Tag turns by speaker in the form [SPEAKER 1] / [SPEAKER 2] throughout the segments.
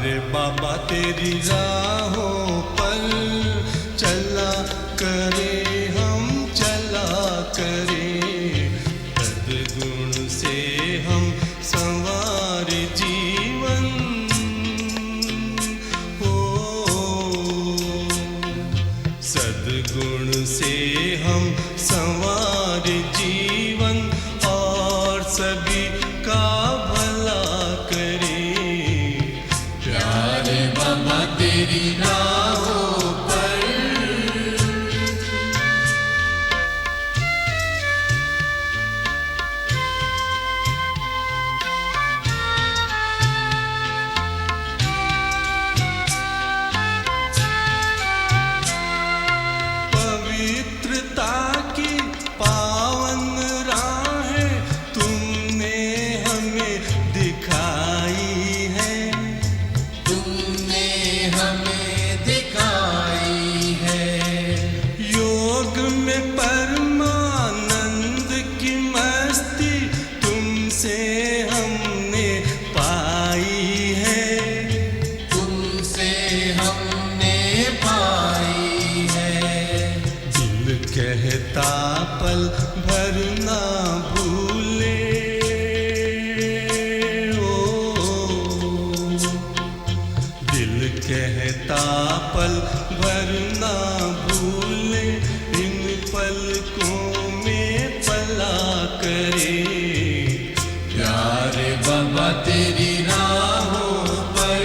[SPEAKER 1] प्यारे बाबा तेरी राहों पर चला करे हम चला करे, सद्गुण से हम संवार जीवन हो, सद्गुण से हम संवार जीवन और सभी का भला करे। प्यारे बाबा तेरी राहों पर पवित्रता की पावन राहें तुमने हमें दिखाई है,
[SPEAKER 2] तुमने हमें दिखाई है।
[SPEAKER 1] योग में परमानंद की मस्ती तुमसे हमने पाई है,
[SPEAKER 2] तुमसे हमने पाई है।
[SPEAKER 1] दिल कहता पल भर ना भूले ओ, दिल कहता पल भर ना भूले, इन पलकों में पला करे। प्यारे बाबा तेरी राहों पर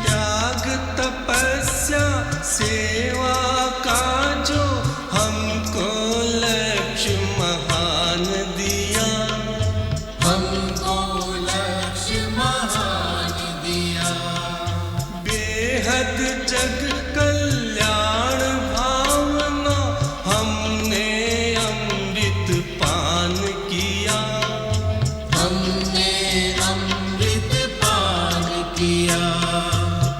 [SPEAKER 1] त्याग तपस्या सेवा का जो हमको लक्ष्य महान दिया,
[SPEAKER 2] हमको लक्ष्य महान दिया।
[SPEAKER 1] बेहद जग कल्याण भावना हमने अमृत पान किया,
[SPEAKER 2] हमने अमृत पान किया।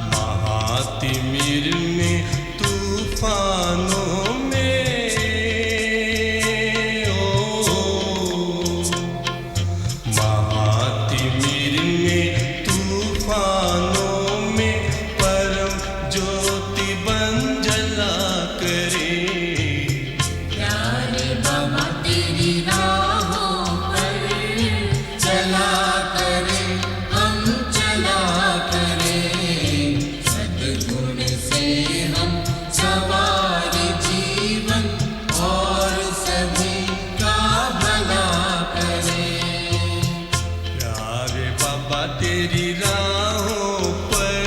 [SPEAKER 1] महातिमिर में तूफानों में ओ, महातिमिर में तूफानों में परम ज्योति बन जला करे।
[SPEAKER 2] प्यारे बाबा तेरी राहों पर चला करे हम चला करे, सद्गुण से हम सवार जीवन और सभी का भला करे।
[SPEAKER 1] प्यारे बाबा तेरी राहों पर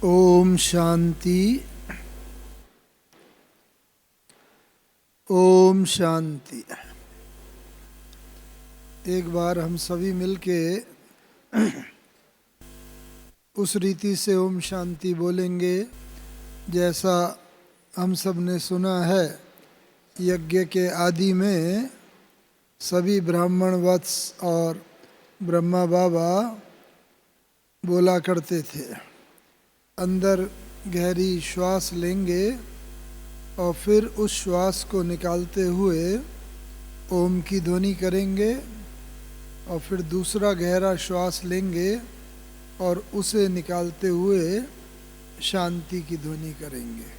[SPEAKER 3] ओम शांति। ओम शांति। एक बार हम सभी मिलके उस रीति से ओम शांति बोलेंगे जैसा हम सब ने सुना है। यज्ञ के आदि में सभी ब्राह्मण वत्स और ब्रह्मा बाबा बोला करते थे। अंदर गहरी श्वास लेंगे और फिर उस श्वास को निकालते हुए ओम की ध्वनि करेंगे और फिर दूसरा गहरा श्वास लेंगे और उसे निकालते हुए शांति की ध्वनि करेंगे।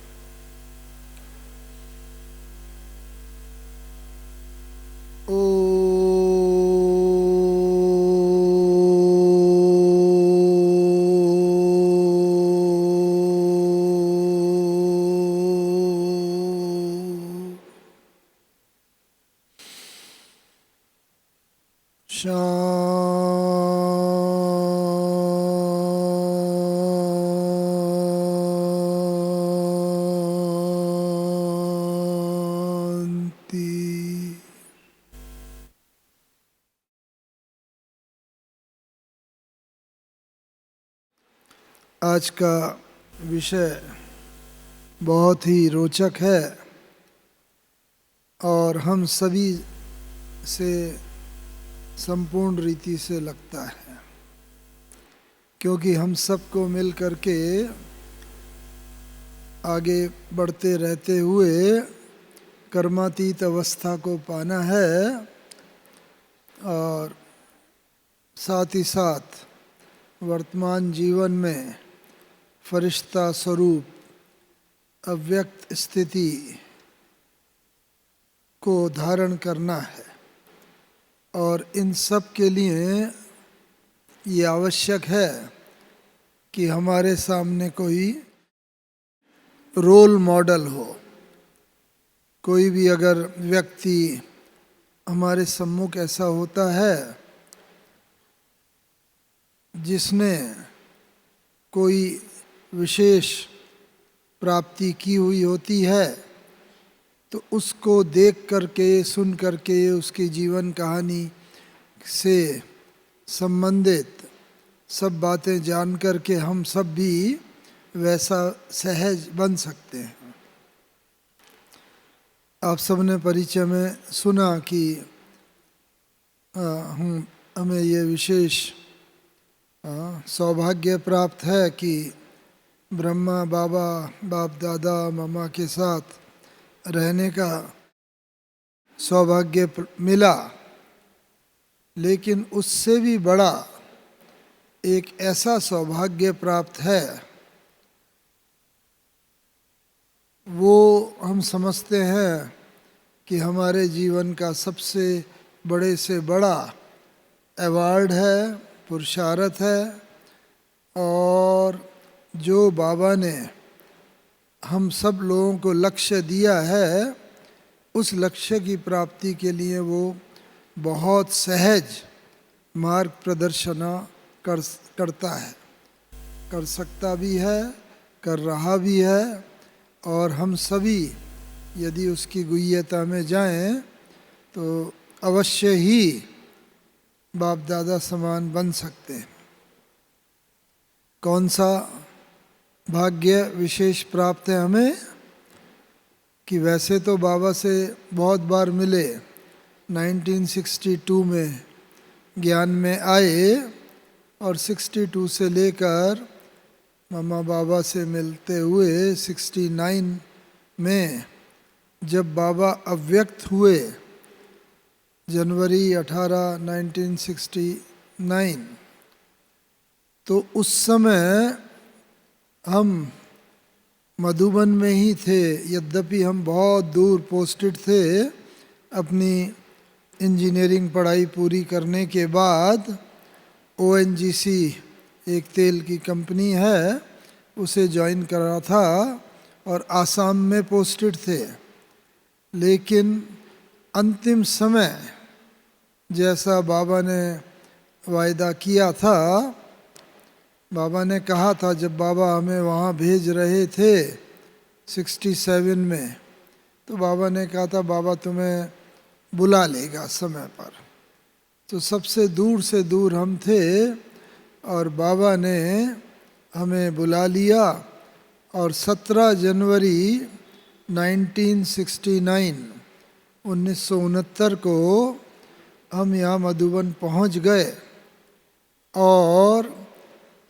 [SPEAKER 3] आज का विषय बहुत ही रोचक है और हम सभी से संपूर्ण रीति से लगता है, क्योंकि हम सबको मिल करके आगे बढ़ते रहते हुए कर्मातीत अवस्था को पाना है और साथ ही साथ वर्तमान जीवन में फरिश्ता स्वरूप अव्यक्त स्थिति को धारण करना है। और इन सब के लिए ये आवश्यक है कि हमारे सामने कोई रोल मॉडल हो। कोई भी अगर व्यक्ति हमारे सम्मुख ऐसा होता है जिसने कोई विशेष प्राप्ति की हुई होती है, तो उसको देख करके सुन करके उसकी जीवन कहानी से संबंधित सब बातें जान करके हम सब भी वैसा सहज बन सकते हैं। आप सबने परिचय में सुना कि हमें ये विशेष सौभाग्य प्राप्त है कि ब्रह्मा बाबा बाप दादा मामा के साथ रहने का सौभाग्य मिला, लेकिन उससे भी बड़ा एक ऐसा सौभाग्य प्राप्त है, वो हम समझते हैं कि हमारे जीवन का सबसे बड़े से बड़ा अवार्ड है, पुरुषार्थ है। और जो बाबा ने हम सब लोगों को लक्ष्य दिया है, उस लक्ष्य की प्राप्ति के लिए वो बहुत सहज मार्ग प्रदर्शन करता है, कर सकता भी है, कर रहा भी है। और हम सभी यदि उसकी गुह्यता में जाएं तो अवश्य ही बाप दादा समान बन सकते हैं। कौन सा भाग्य विशेष प्राप्त है हमें कि वैसे तो बाबा से बहुत बार मिले, 1962 में ज्ञान में आए और 62 से लेकर मामा बाबा से मिलते हुए 69 में जब बाबा अव्यक्त हुए, जनवरी 18, 1969, तो उस समय हम मधुबन में ही थे। यद्यपि हम बहुत दूर पोस्टेड थे, अपनी इंजीनियरिंग पढ़ाई पूरी करने के बाद ONGC एक तेल की कंपनी है, उसे ज्वाइन करा था और आसाम में पोस्टेड थे। लेकिन अंतिम समय जैसा बाबा ने वायदा किया था, बाबा ने कहा था जब बाबा हमें वहाँ भेज रहे थे 67 में, तो बाबा ने कहा था बाबा तुम्हें बुला लेगा समय पर। तो सबसे दूर से दूर हम थे और बाबा ने हमें बुला लिया और 17 जनवरी 1969 को हम यहाँ मधुबन पहुँच गए और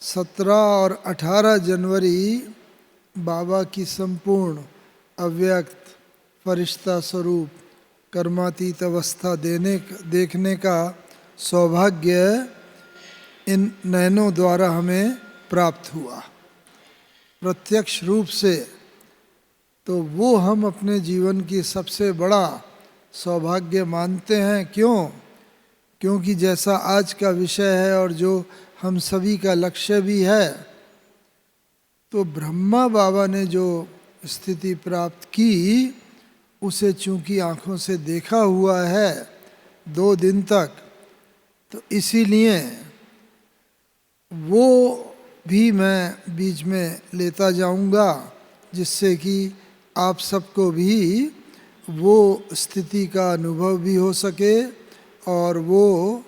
[SPEAKER 3] 17 और 18 जनवरी बाबा की संपूर्ण अव्यक्त फरिश्ता स्वरूप कर्मातीत अवस्था देखने का सौभाग्य इन नयनों द्वारा हमें प्राप्त हुआ प्रत्यक्ष रूप से। तो वो हम अपने जीवन की सबसे बड़ा सौभाग्य मानते हैं। क्योंकि जैसा आज का विषय है और जो हम सभी का लक्ष्य भी है, तो ब्रह्मा बाबा ने जो स्थिति प्राप्त की उसे चूंकि आँखों से देखा हुआ है 2 दिन तक, तो इसीलिए वो भी मैं बीच में लेता जाऊंगा, जिससे कि आप सबको भी वो स्थिति का अनुभव भी हो सके और वो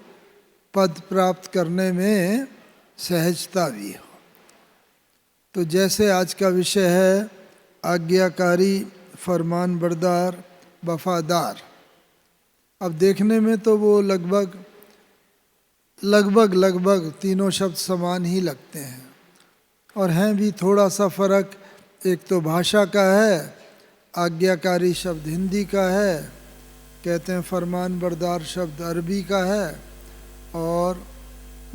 [SPEAKER 3] पद प्राप्त करने में सहजता भी हो। तो जैसे आज का विषय है आज्ञाकारी, फरमान बरदार, वफादार। अब देखने में तो वो लगभग तीनों शब्द समान ही लगते हैं, और हैं भी थोड़ा सा फर्क। एक तो भाषा का है, आज्ञाकारी शब्द हिंदी का है, कहते हैं फरमान बरदार शब्द अरबी का है, और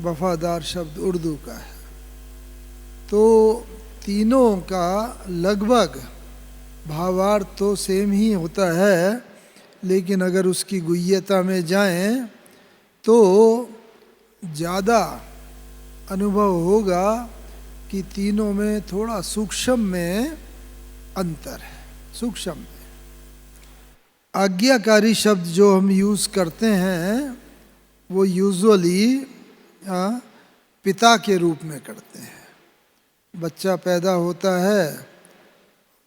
[SPEAKER 3] वफादार शब्द उर्दू का है। तो तीनों का लगभग भावार्थ तो सेम ही होता है, लेकिन अगर उसकी गुह्यता में जाएं तो ज़्यादा अनुभव होगा कि तीनों में थोड़ा सूक्ष्म में अंतर है। सूक्ष्म में आज्ञाकारी शब्द जो हम यूज़ करते हैं वो यूजुअली पिता के रूप में करते हैं। बच्चा पैदा होता है,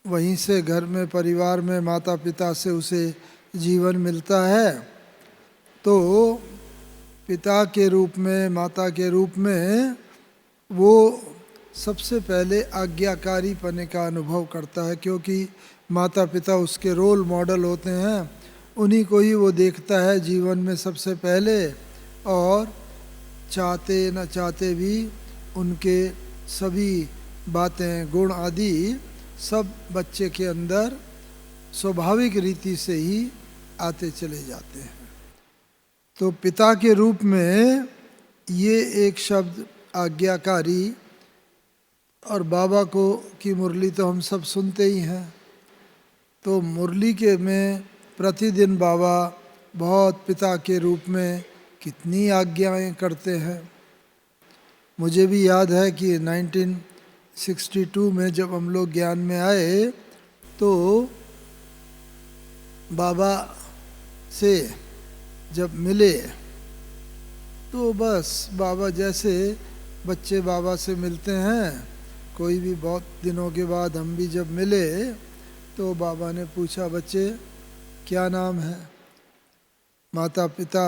[SPEAKER 3] वहीं से घर में परिवार में माता पिता से उसे जीवन मिलता है, तो पिता के रूप में, माता के रूप में वो सबसे पहले आज्ञाकारी पने का अनुभव करता है, क्योंकि माता पिता उसके रोल मॉडल होते हैं, उन्हीं को ही वो देखता है जीवन में सबसे पहले, और चाहते न चाहते भी उनके सभी बातें, गुण आदि सब बच्चे के अंदर स्वाभाविक रीति से ही आते चले जाते हैं। तो पिता के रूप में ये एक शब्द आज्ञाकारी, और बाबा को की मुरली तो हम सब सुनते ही हैं। तो मुरली के में प्रतिदिन बाबा बहुत पिता के रूप में कितनी आज्ञाएं करते हैं। मुझे भी याद है कि 1962 में जब हम लोग ज्ञान में आए तो बाबा से जब मिले तो बस बाबा जैसे बच्चे बाबा से मिलते हैं, कोई भी बहुत दिनों के बाद हम भी जब मिले तो बाबा ने पूछा, बच्चे क्या नाम है? माता पिता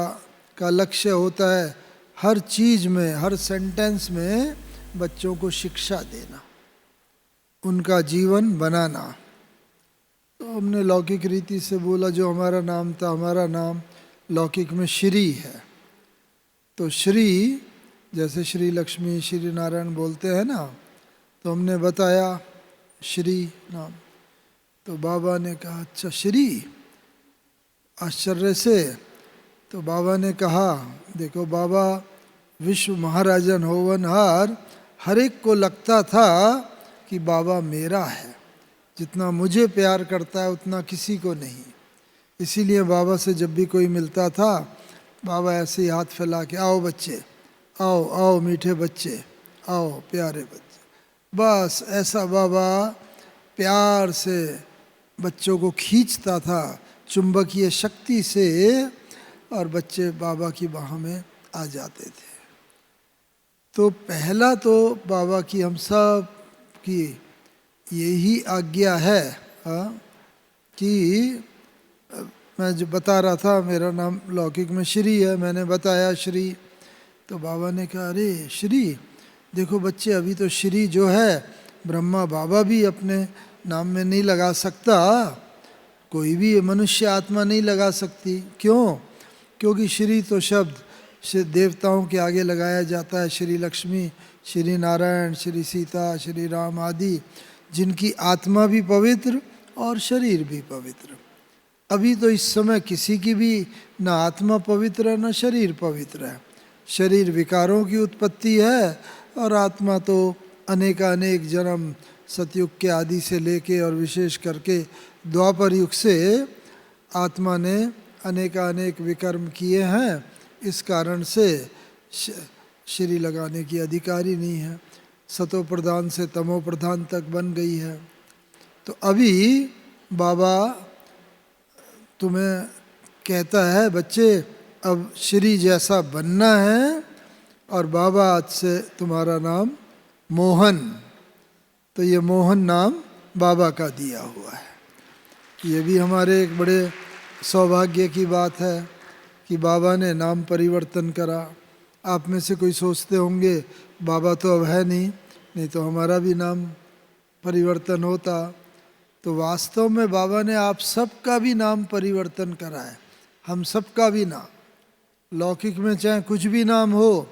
[SPEAKER 3] का लक्ष्य होता है हर चीज़ में, हर सेंटेंस में बच्चों को शिक्षा देना, उनका जीवन बनाना। तो हमने लौकिक रीति से बोला जो हमारा नाम था, हमारा नाम लौकिक में श्री है। तो श्री जैसे श्री लक्ष्मी, श्री नारायण बोलते हैं ना, तो हमने बताया श्री नाम। तो बाबा ने कहा अच्छा श्री, आश्चर्य से। तो बाबा ने कहा, देखो बाबा विश्व महाराजन होवनहार, हर एक को लगता था कि बाबा मेरा है, जितना मुझे प्यार करता है उतना किसी को नहीं। इसीलिए बाबा से जब भी कोई मिलता था, बाबा ऐसे ही हाथ फैला के, आओ बच्चे, आओ आओ मीठे बच्चे, आओ प्यारे बच्चे। बस ऐसा बाबा प्यार से बच्चों को खींचता था चुंबकीय शक्ति से, और बच्चे बाबा की बाह में आ जाते थे। तो पहला तो बाबा की हम सब की यही आज्ञा है कि मैं जो बता रहा था मेरा नाम लौकिक में श्री है, मैंने बताया श्री। तो बाबा ने कहा अरे श्री, देखो बच्चे अभी तो श्री जो है ब्रह्मा बाबा भी अपने नाम में नहीं लगा सकता, कोई भी मनुष्य आत्मा नहीं लगा सकती। क्यों? क्योंकि श्री तो शब्द देवताओं के आगे लगाया जाता है, श्री लक्ष्मी, श्री नारायण, श्री सीता, श्री राम आदि, जिनकी आत्मा भी पवित्र और शरीर भी पवित्र। अभी तो इस समय किसी की भी न आत्मा पवित्र है न शरीर पवित्र है। शरीर विकारों की उत्पत्ति है और आत्मा तो अनेकानेक जन्म सतयुग के आदि से लेके और विशेष करके द्वापर युग से आत्मा ने अनेकानेक विकर्म किए हैं, इस कारण से श्री लगाने की अधिकारी नहीं है, सतो प्रधान से तमो प्रधान तक बन गई है। तो अभी बाबा तुम्हें कहता है बच्चे अब श्री जैसा बनना है, और बाबा आज से तुम्हारा नाम मोहन। तो ये मोहन नाम बाबा का दिया हुआ है। ये भी हमारे एक बड़े सौभाग्य की बात है कि बाबा ने नाम परिवर्तन करा। आप में से कोई सोचते होंगे बाबा तो अब है नहीं, नहीं तो हमारा भी नाम परिवर्तन होता। तो वास्तव में बाबा ने आप सबका भी नाम परिवर्तन करा है, हम सबका भी नाम। लौकिक में चाहे कुछ भी नाम हो,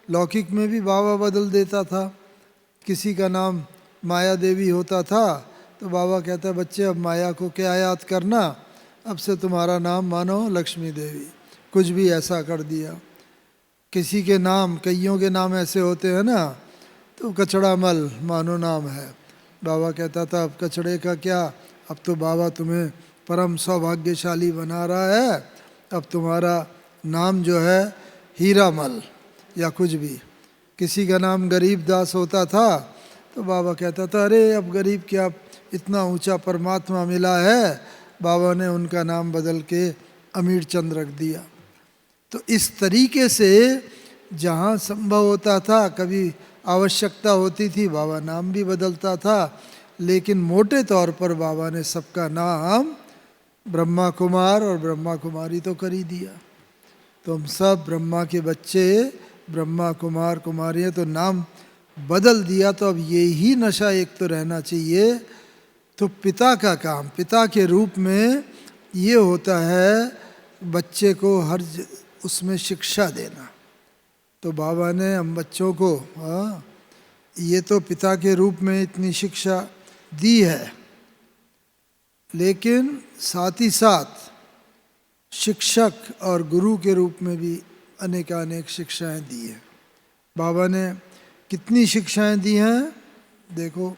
[SPEAKER 3] लौकिक में भी बाबा बदल देता था। किसी का नाम माया देवी होता था तो बाबा कहता है बच्चे अब माया को क्या याद करना, अब से तुम्हारा नाम मानो लक्ष्मी देवी, कुछ भी ऐसा कर दिया। किसी के नाम, कईयों के नाम ऐसे होते हैं ना, तो कचड़ा मल मानो नाम है, बाबा कहता था अब कचड़े का क्या, अब तो बाबा तुम्हें परम सौभाग्यशाली बना रहा है, अब तुम्हारा नाम जो है हीरामल या कुछ भी। किसी का नाम गरीब दास होता था तो बाबा कहता था अरे अब गरीब क्या, इतना ऊंचा परमात्मा मिला है, बाबा ने उनका नाम बदल के अमीर चंद रख दिया। तो इस तरीके से जहाँ संभव होता था, कभी आवश्यकता होती थी, बाबा नाम भी बदलता था, लेकिन मोटे तौर पर बाबा ने सबका नाम ब्रह्मा कुमार और ब्रह्मा कुमारी तो कर ही दिया। तो हम सब ब्रह्मा के बच्चे, ब्रह्मा कुमार कुमारी हैं, तो नाम बदल दिया। तो अब यही नशा एक तो रहना चाहिए। तो पिता का काम, पिता के रूप में ये होता है बच्चे को हर उसमें शिक्षा देना। तो बाबा ने हम बच्चों को ये तो पिता के रूप में इतनी शिक्षा दी है, लेकिन साथ ही साथ शिक्षक और गुरु के रूप में भी अनेकानेक शिक्षाएं दी हैं। बाबा ने कितनी शिक्षाएं दी हैं देखो,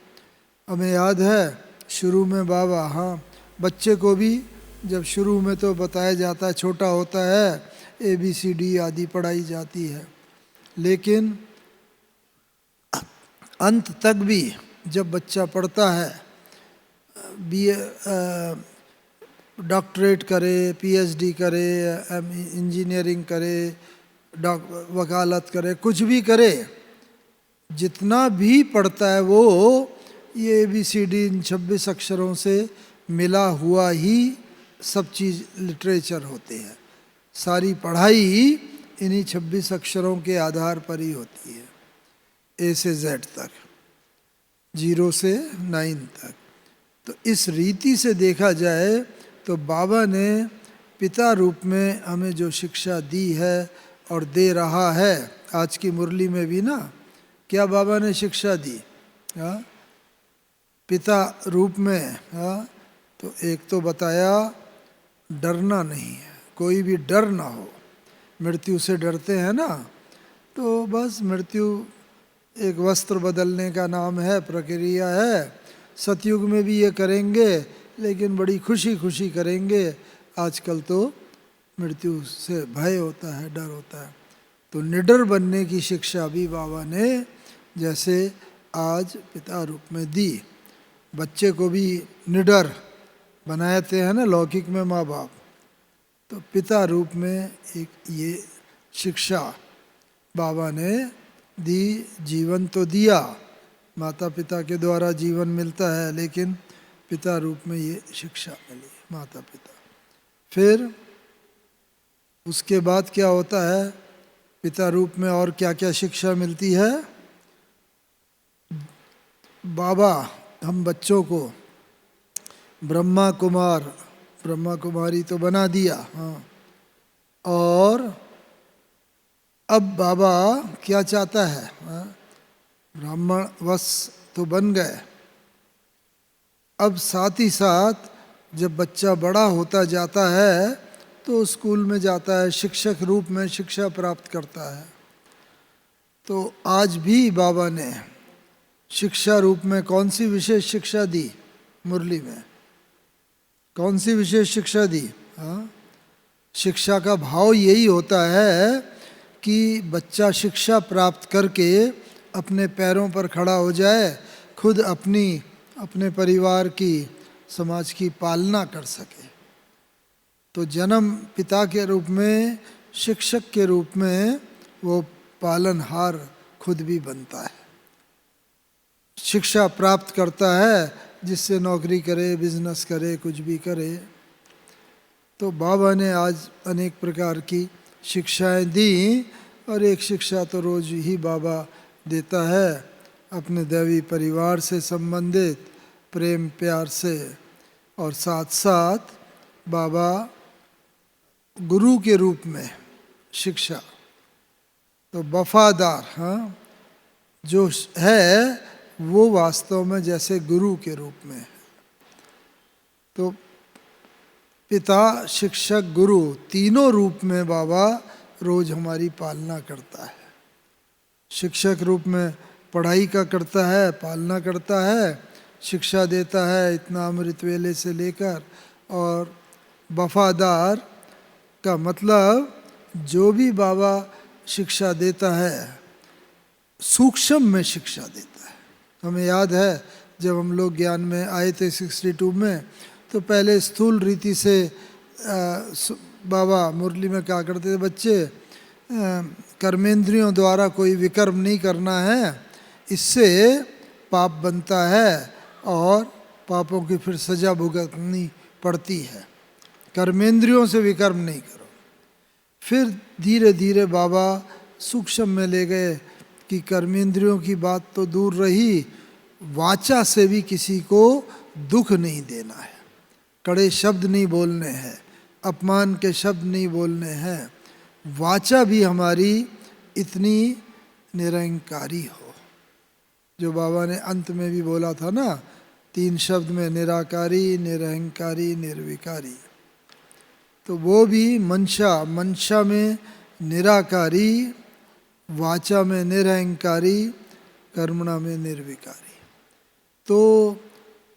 [SPEAKER 3] हमें याद है शुरू में बाबा, बच्चे को भी जब शुरू में तो बताया जाता है, छोटा होता है ABCD आदि पढ़ाई जाती है, लेकिन अंत तक भी जब बच्चा पढ़ता है, BA डॉक्टरेट करे, PhD करे, इंजीनियरिंग करे, वकालत करे, कुछ भी करे, जितना भी पढ़ता है वो ये ABCD इन 26 अक्षरों से मिला हुआ ही सब चीज़ लिटरेचर होती है। सारी पढ़ाई इन्हीं 26 अक्षरों के आधार पर ही होती है, A से Z तक, 0 से 9 तक। तो इस रीति से देखा जाए तो बाबा ने पिता रूप में हमें जो शिक्षा दी है और दे रहा है, आज की मुरली में भी ना, क्या बाबा ने शिक्षा दी पिता रूप में। तो एक तो बताया डरना नहीं है, कोई भी डर ना हो। मृत्यु से डरते हैं ना, तो बस मृत्यु एक वस्त्र बदलने का नाम है, प्रक्रिया है। सतयुग में भी ये करेंगे, लेकिन बड़ी खुशी खुशी करेंगे। आजकल तो मृत्यु से भय होता है, डर होता है। तो निडर बनने की शिक्षा भी बाबा ने जैसे आज पिता रूप में दी। बच्चे को भी निडर बनाते हैं ना लौकिक में माँ बाप, तो पिता रूप में एक ये शिक्षा बाबा ने दी। जीवन तो दिया, माता पिता के द्वारा जीवन मिलता है, लेकिन पिता रूप में ये शिक्षा मिली, माता पिता। फिर उसके बाद क्या होता है, पिता रूप में और क्या क्या शिक्षा मिलती है। बाबा हम बच्चों को ब्रह्मा कुमार ब्रह्मा कुमारी तो बना दिया, और अब बाबा क्या चाहता है, ब्राह्मण वश तो बन गए। अब साथ ही साथ जब बच्चा बड़ा होता जाता है तो स्कूल में जाता है, शिक्षक रूप में शिक्षा प्राप्त करता है। तो आज भी बाबा ने शिक्षा रूप में कौन सी विशेष शिक्षा दी मुरली में, कौन सी विशेष शिक्षा दी। शिक्षा का भाव यही होता है कि बच्चा शिक्षा प्राप्त करके अपने पैरों पर खड़ा हो जाए, खुद अपने परिवार की, समाज की पालना कर सके। तो जन्म पिता के रूप में, शिक्षक के रूप में वो पालनहार खुद भी बनता है, शिक्षा प्राप्त करता है, जिससे नौकरी करे, बिजनेस करे, कुछ भी करे। तो बाबा ने आज अनेक प्रकार की शिक्षाएं दी, और एक शिक्षा तो रोज ही बाबा देता है, अपने दैवी परिवार से संबंधित प्रेम प्यार से और साथ साथ बाबा गुरु के रूप में शिक्षा। तो वफादार, हाँ, जो है वो वास्तव में जैसे गुरु के रूप में है। तो पिता, शिक्षक, गुरु तीनों रूप में बाबा रोज हमारी पालना करता है। शिक्षक रूप में पढ़ाई का करता है, पालना करता है, शिक्षा देता है इतना अमृत वेले से लेकर। और वफादार का मतलब जो भी बाबा शिक्षा देता है सूक्ष्म में शिक्षा देता है। हमें याद है जब हम लोग ज्ञान में आए थे 62 में, तो पहले स्थूल रीति से बाबा मुरली में क्या करते थे, बच्चे कर्मेंद्रियों द्वारा कोई विकर्म नहीं करना है, इससे पाप बनता है और पापों की फिर सजा भुगतनी पड़ती है। कर्मेंद्रियों से विकर्म नहीं करो। फिर धीरे धीरे बाबा सूक्ष्म में ले गए कि कर्मेंद्रियों की बात तो दूर रही, वाचा से भी किसी को दुख नहीं देना है, कड़े शब्द नहीं बोलने हैं, अपमान के शब्द नहीं बोलने हैं। वाचा भी हमारी इतनी निरंकारी हो, जो बाबा ने अंत में भी बोला था ना, 3 शब्द में, निराकारी, निरहंकारी, निर्विकारी। तो वो भी मंशा में निराकारी, वाचा में निरहंकारी, कर्मणा में निर्विकारी। तो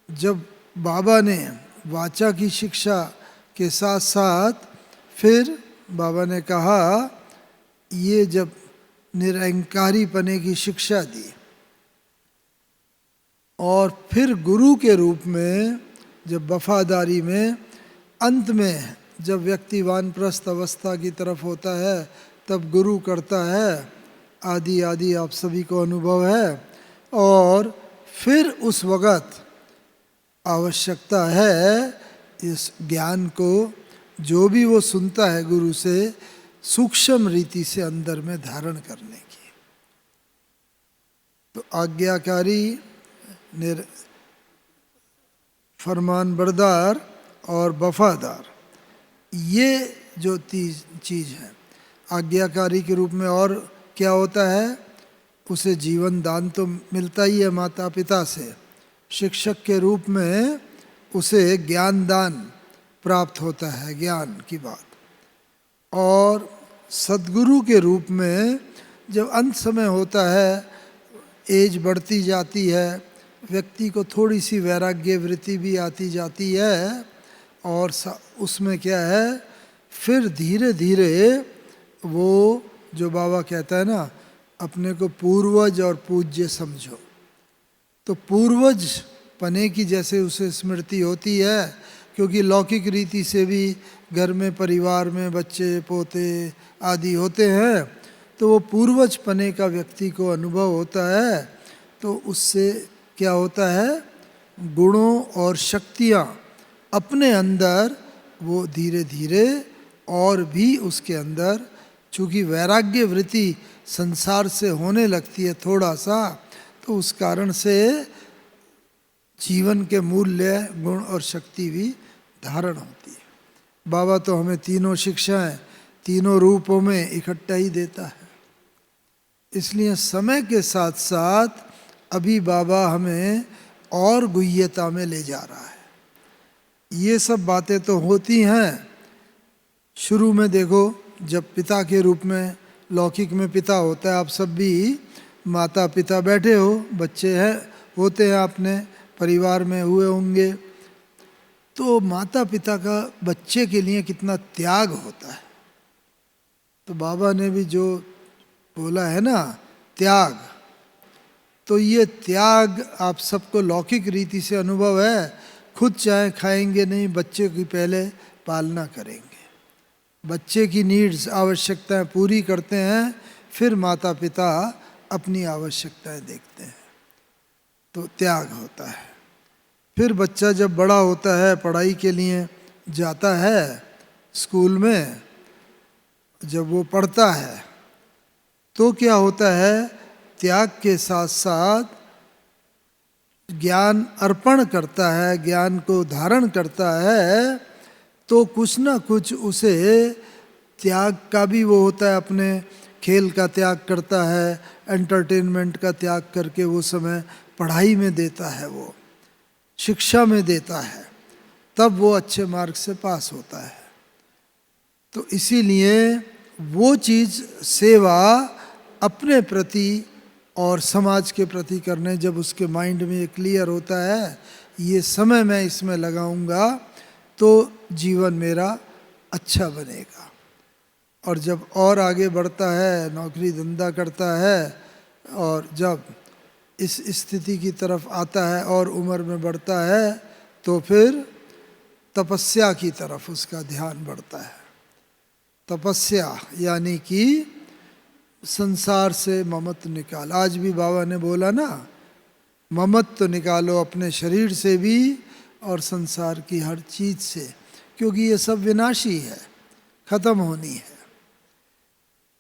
[SPEAKER 3] जब बाबा ने वाचा की शिक्षा के साथ साथ फिर बाबा ने कहा, ये जब निरहंकारी पने की शिक्षा दी और फिर गुरु के रूप में जब वफादारी में अंत में जब व्यक्ति वानप्रस्थ अवस्था की तरफ होता है तब गुरु करता है, आदि आदि आप सभी को अनुभव है। और फिर उस वक़्त आवश्यकता है इस ज्ञान को जो भी वो सुनता है गुरु से सूक्ष्म रीति से अंदर में धारण करने की। तो आज्ञाकारी, फरमान बरदार और वफादार, ये जो चीज़ है। आज्ञाकारी के रूप में और क्या होता है, उसे जीवन दान तो मिलता ही है माता पिता से। शिक्षक के रूप में उसे ज्ञान दान प्राप्त होता है, ज्ञान की बात। और सद्गुरु के रूप में जब अंत समय होता है, एज बढ़ती जाती है, व्यक्ति को थोड़ी सी वैराग्य वृत्ति भी आती जाती है, और उसमें क्या है, फिर धीरे धीरे वो जो बाबा कहता है ना, अपने को पूर्वज और पूज्य समझो। तो पूर्वज पने की जैसे उसे स्मृति होती है, क्योंकि लौकिक रीति से भी घर में परिवार में बच्चे पोते आदि होते हैं, तो वो पूर्वज पने का व्यक्ति को अनुभव होता है। तो उससे क्या होता है, गुणों और शक्तियाँ अपने अंदर वो धीरे धीरे और भी उसके अंदर, चूँकि वैराग्य वृत्ति संसार से होने लगती है थोड़ा सा, तो उस कारण से जीवन के मूल्य, गुण और शक्ति भी धारण होती है। बाबा तो हमें तीनों शिक्षाएं तीनों रूपों में इकट्ठा ही देता है। इसलिए समय के साथ साथ अभी बाबा हमें और गुह्यता में ले जा रहा है। ये सब बातें तो होती हैं। शुरू में देखो, जब पिता के रूप में लौकिक में पिता होता है, आप सब भी माता पिता बैठे हो, बच्चे हैं होते हैं, आपने परिवार में हुए होंगे, तो माता पिता का बच्चे के लिए कितना त्याग होता है। तो बाबा ने भी जो बोला है ना, त्याग, तो ये त्याग आप सबको लौकिक रीति से अनुभव है। खुद चाहे खाएंगे नहीं, बच्चे की पहले पालना करेंगे, बच्चे की नीड्स आवश्यकताएं पूरी करते हैं, फिर माता पिता अपनी आवश्यकताएं देखते हैं। तो त्याग होता है। फिर बच्चा जब बड़ा होता है, पढ़ाई के लिए जाता है स्कूल में, जब वो पढ़ता है तो क्या होता है, त्याग के साथ साथ ज्ञान अर्पण करता है, ज्ञान को धारण करता है, तो कुछ ना कुछ उसे त्याग का भी वो होता है। अपने खेल का त्याग करता है, एंटरटेनमेंट का त्याग करके वो समय पढ़ाई में देता है, वो शिक्षा में देता है, तब वो अच्छे मार्क से पास होता है। तो इसीलिए वो चीज़ सेवा अपने प्रति और समाज के प्रति करने, जब उसके माइंड में ये क्लियर होता है ये समय मैं इसमें लगाऊंगा तो जीवन मेरा अच्छा बनेगा। और जब और आगे बढ़ता है, नौकरी धंधा करता है, और जब इस स्थिति की तरफ आता है और उम्र में बढ़ता है, तो फिर तपस्या की तरफ उसका ध्यान बढ़ता है। तपस्या यानी कि संसार से ममत्व निकाल। आज भी बाबा ने बोला ना, ममत्व निकालो अपने शरीर से भी और संसार की हर चीज से, क्योंकि ये सब विनाशी है, खत्म होनी है।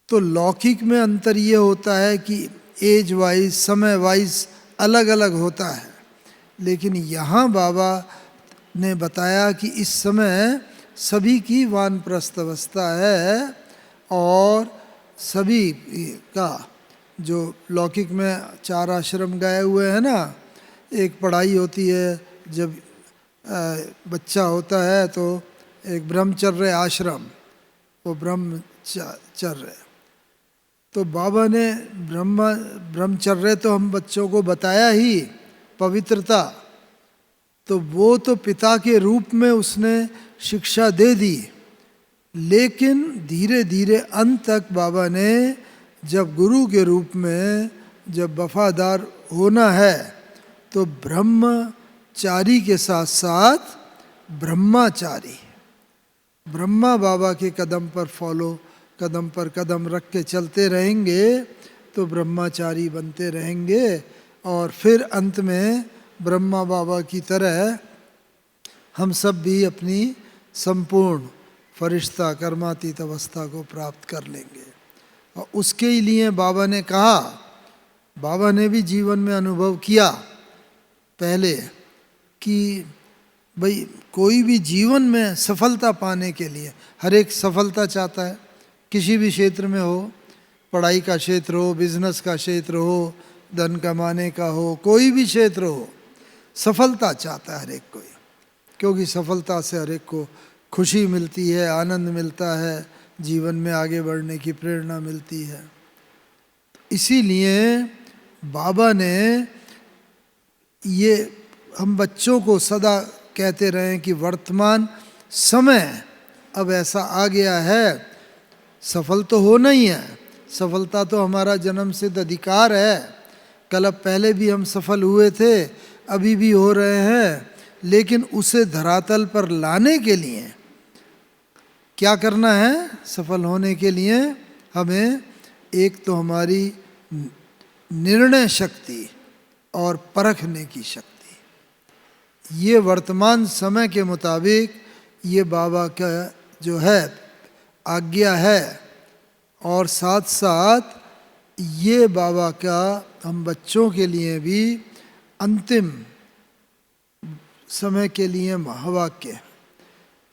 [SPEAKER 3] तो लौकिक में अंतर ये होता है कि एज वाइज, समय वाइज अलग अलग होता है, लेकिन यहाँ बाबा ने बताया कि इस समय सभी की वानप्रस्थ अवस्था है, और सभी का जो लौकिक में 4 आश्रम गए हुए हैं ना, एक पढ़ाई होती है, जब बच्चा होता है तो एक ब्रह्मचर्य आश्रम, वो ब्रह्मचर्य। तो बाबा ने ब्रह्मचर्य तो हम बच्चों को बताया ही, पवित्रता, तो वो तो पिता के रूप में उसने शिक्षा दे दी, लेकिन धीरे धीरे अंत तक बाबा ने जब गुरु के रूप में जब वफादार होना है, तो ब्रह्मचारी के साथ साथ ब्रह्माचारी, ब्रह्मा बाबा के कदम पर कदम पर कदम रख के चलते रहेंगे तो ब्रह्माचारी बनते रहेंगे, और फिर अंत में ब्रह्मा बाबा की तरह हम सब भी अपनी संपूर्ण फरिश्ता कर्मातीत अवस्था को प्राप्त कर लेंगे। और उसके लिए बाबा ने कहा, बाबा ने भी जीवन में अनुभव किया पहले कि भाई कोई भी जीवन में सफलता पाने के लिए, हर एक सफलता चाहता है, किसी भी क्षेत्र में हो, पढ़ाई का क्षेत्र हो, बिजनेस का क्षेत्र हो, धन कमाने का हो, कोई भी क्षेत्र हो, सफलता चाहता है हर एक कोई, क्योंकि सफलता से हर एक को खुशी मिलती है, आनंद मिलता है, जीवन में आगे बढ़ने की प्रेरणा मिलती है। इसीलिए बाबा ने ये हम बच्चों को सदा कहते रहे कि वर्तमान समय अब ऐसा आ गया है, सफल तो होना ही है, सफलता तो हमारा जन्म सिद्ध अधिकार है, कल पहले भी हम सफल हुए थे, अभी भी हो रहे हैं, लेकिन उसे धरातल पर लाने के लिए क्या करना है? सफल होने के लिए हमें एक तो हमारी निर्णय शक्ति और परखने की शक्ति, ये वर्तमान समय के मुताबिक ये बाबा का जो है आज्ञा है, और साथ साथ ये बाबा का हम बच्चों के लिए भी अंतिम समय के लिए महावाक्य है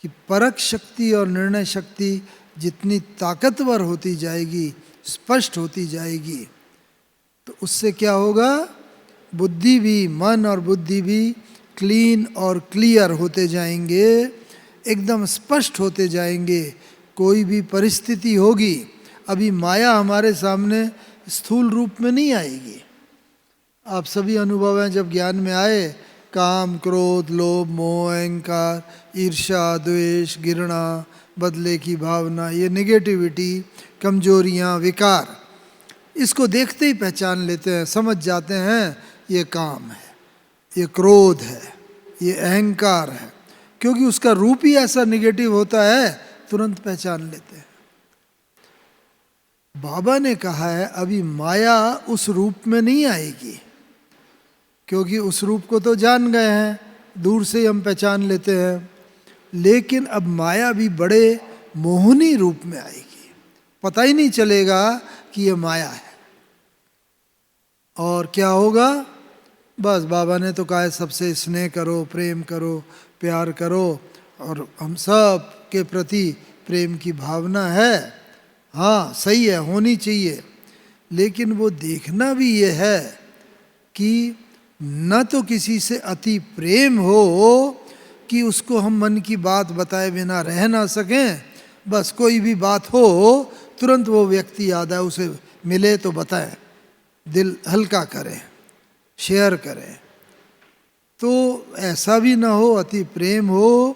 [SPEAKER 3] कि परख शक्ति और निर्णय शक्ति जितनी ताकतवर होती जाएगी, स्पष्ट होती जाएगी, तो उससे क्या होगा? बुद्धि भी, मन और बुद्धि भी क्लीन और क्लियर होते जाएंगे, एकदम स्पष्ट होते जाएंगे। कोई भी परिस्थिति होगी, अभी माया हमारे सामने स्थूल रूप में नहीं आएगी। आप सभी अनुभव हैं, जब ज्ञान में आए, काम, क्रोध, लोभ, मोह, अहंकार, ईर्ष्या, द्वेष, घृणा, बदले की भावना, ये नेगेटिविटी, कमजोरियाँ, विकार, इसको देखते ही पहचान लेते हैं, समझ जाते हैं ये काम है, ये क्रोध है, ये अहंकार है, क्योंकि उसका रूप ही ऐसा निगेटिव होता है, तुरंत पहचान लेते हैं। बाबा ने कहा है अभी माया उस रूप में नहीं आएगी, क्योंकि उस रूप को तो जान गए हैं, दूर से ही हम पहचान लेते हैं, लेकिन अब माया भी बड़े मोहनी रूप में आएगी, पता ही नहीं चलेगा कि ये माया है। और क्या होगा? बस बाबा ने तो कहा है सबसे स्नेह करो, प्रेम करो, प्यार करो, और हम सब के प्रति प्रेम की भावना है। हाँ सही है, होनी चाहिए, लेकिन वो देखना भी ये है कि न तो किसी से अति प्रेम हो कि उसको हम मन की बात बताए बिना रह ना सकें, बस कोई भी बात हो तुरंत वो व्यक्ति याद आए, उसे मिले तो बताएं, दिल हल्का करें, शेयर करें। तो ऐसा भी ना हो, अति प्रेम हो।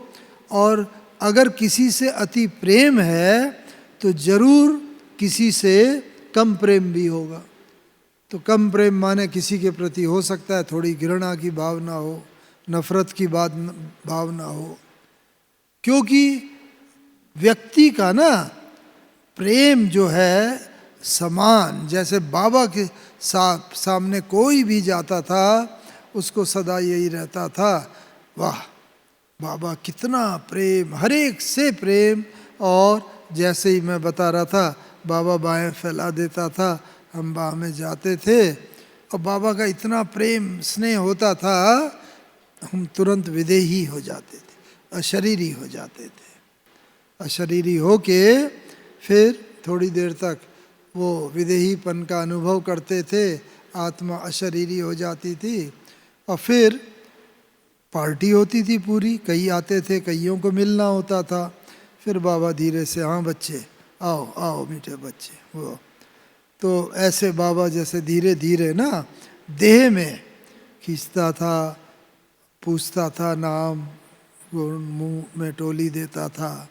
[SPEAKER 3] और अगर किसी से अति प्रेम है तो जरूर किसी से कम प्रेम भी होगा। तो कम प्रेम माने किसी के प्रति हो सकता है थोड़ी घृणा की भावना हो, नफरत की भावना हो, क्योंकि व्यक्ति का ना प्रेम जो है समान, जैसे बाबा के सामने कोई भी जाता था उसको सदा यही रहता था, वाह बाबा कितना प्रेम, हर एक से प्रेम। और जैसे ही मैं बता रहा था, बाबा बाहें फैला देता था, हम बाह में जाते थे और बाबा का इतना प्रेम स्नेह होता था, हम तुरंत विदेही हो जाते थे, अशरीरी हो जाते थे। अशरीरी होके फिर थोड़ी देर तक वो विदेहीपन का अनुभव करते थे, आत्मा अशरीरी हो जाती थी, और फिर पार्टी होती थी पूरी, कई आते थे, कईयों को मिलना होता था। फिर बाबा धीरे से, हाँ बच्चे आओ आओ मीठे बच्चे, वो तो ऐसे बाबा जैसे धीरे धीरे ना देह में खींचता था, पूछता था नाम, मुंह में टोली देता था,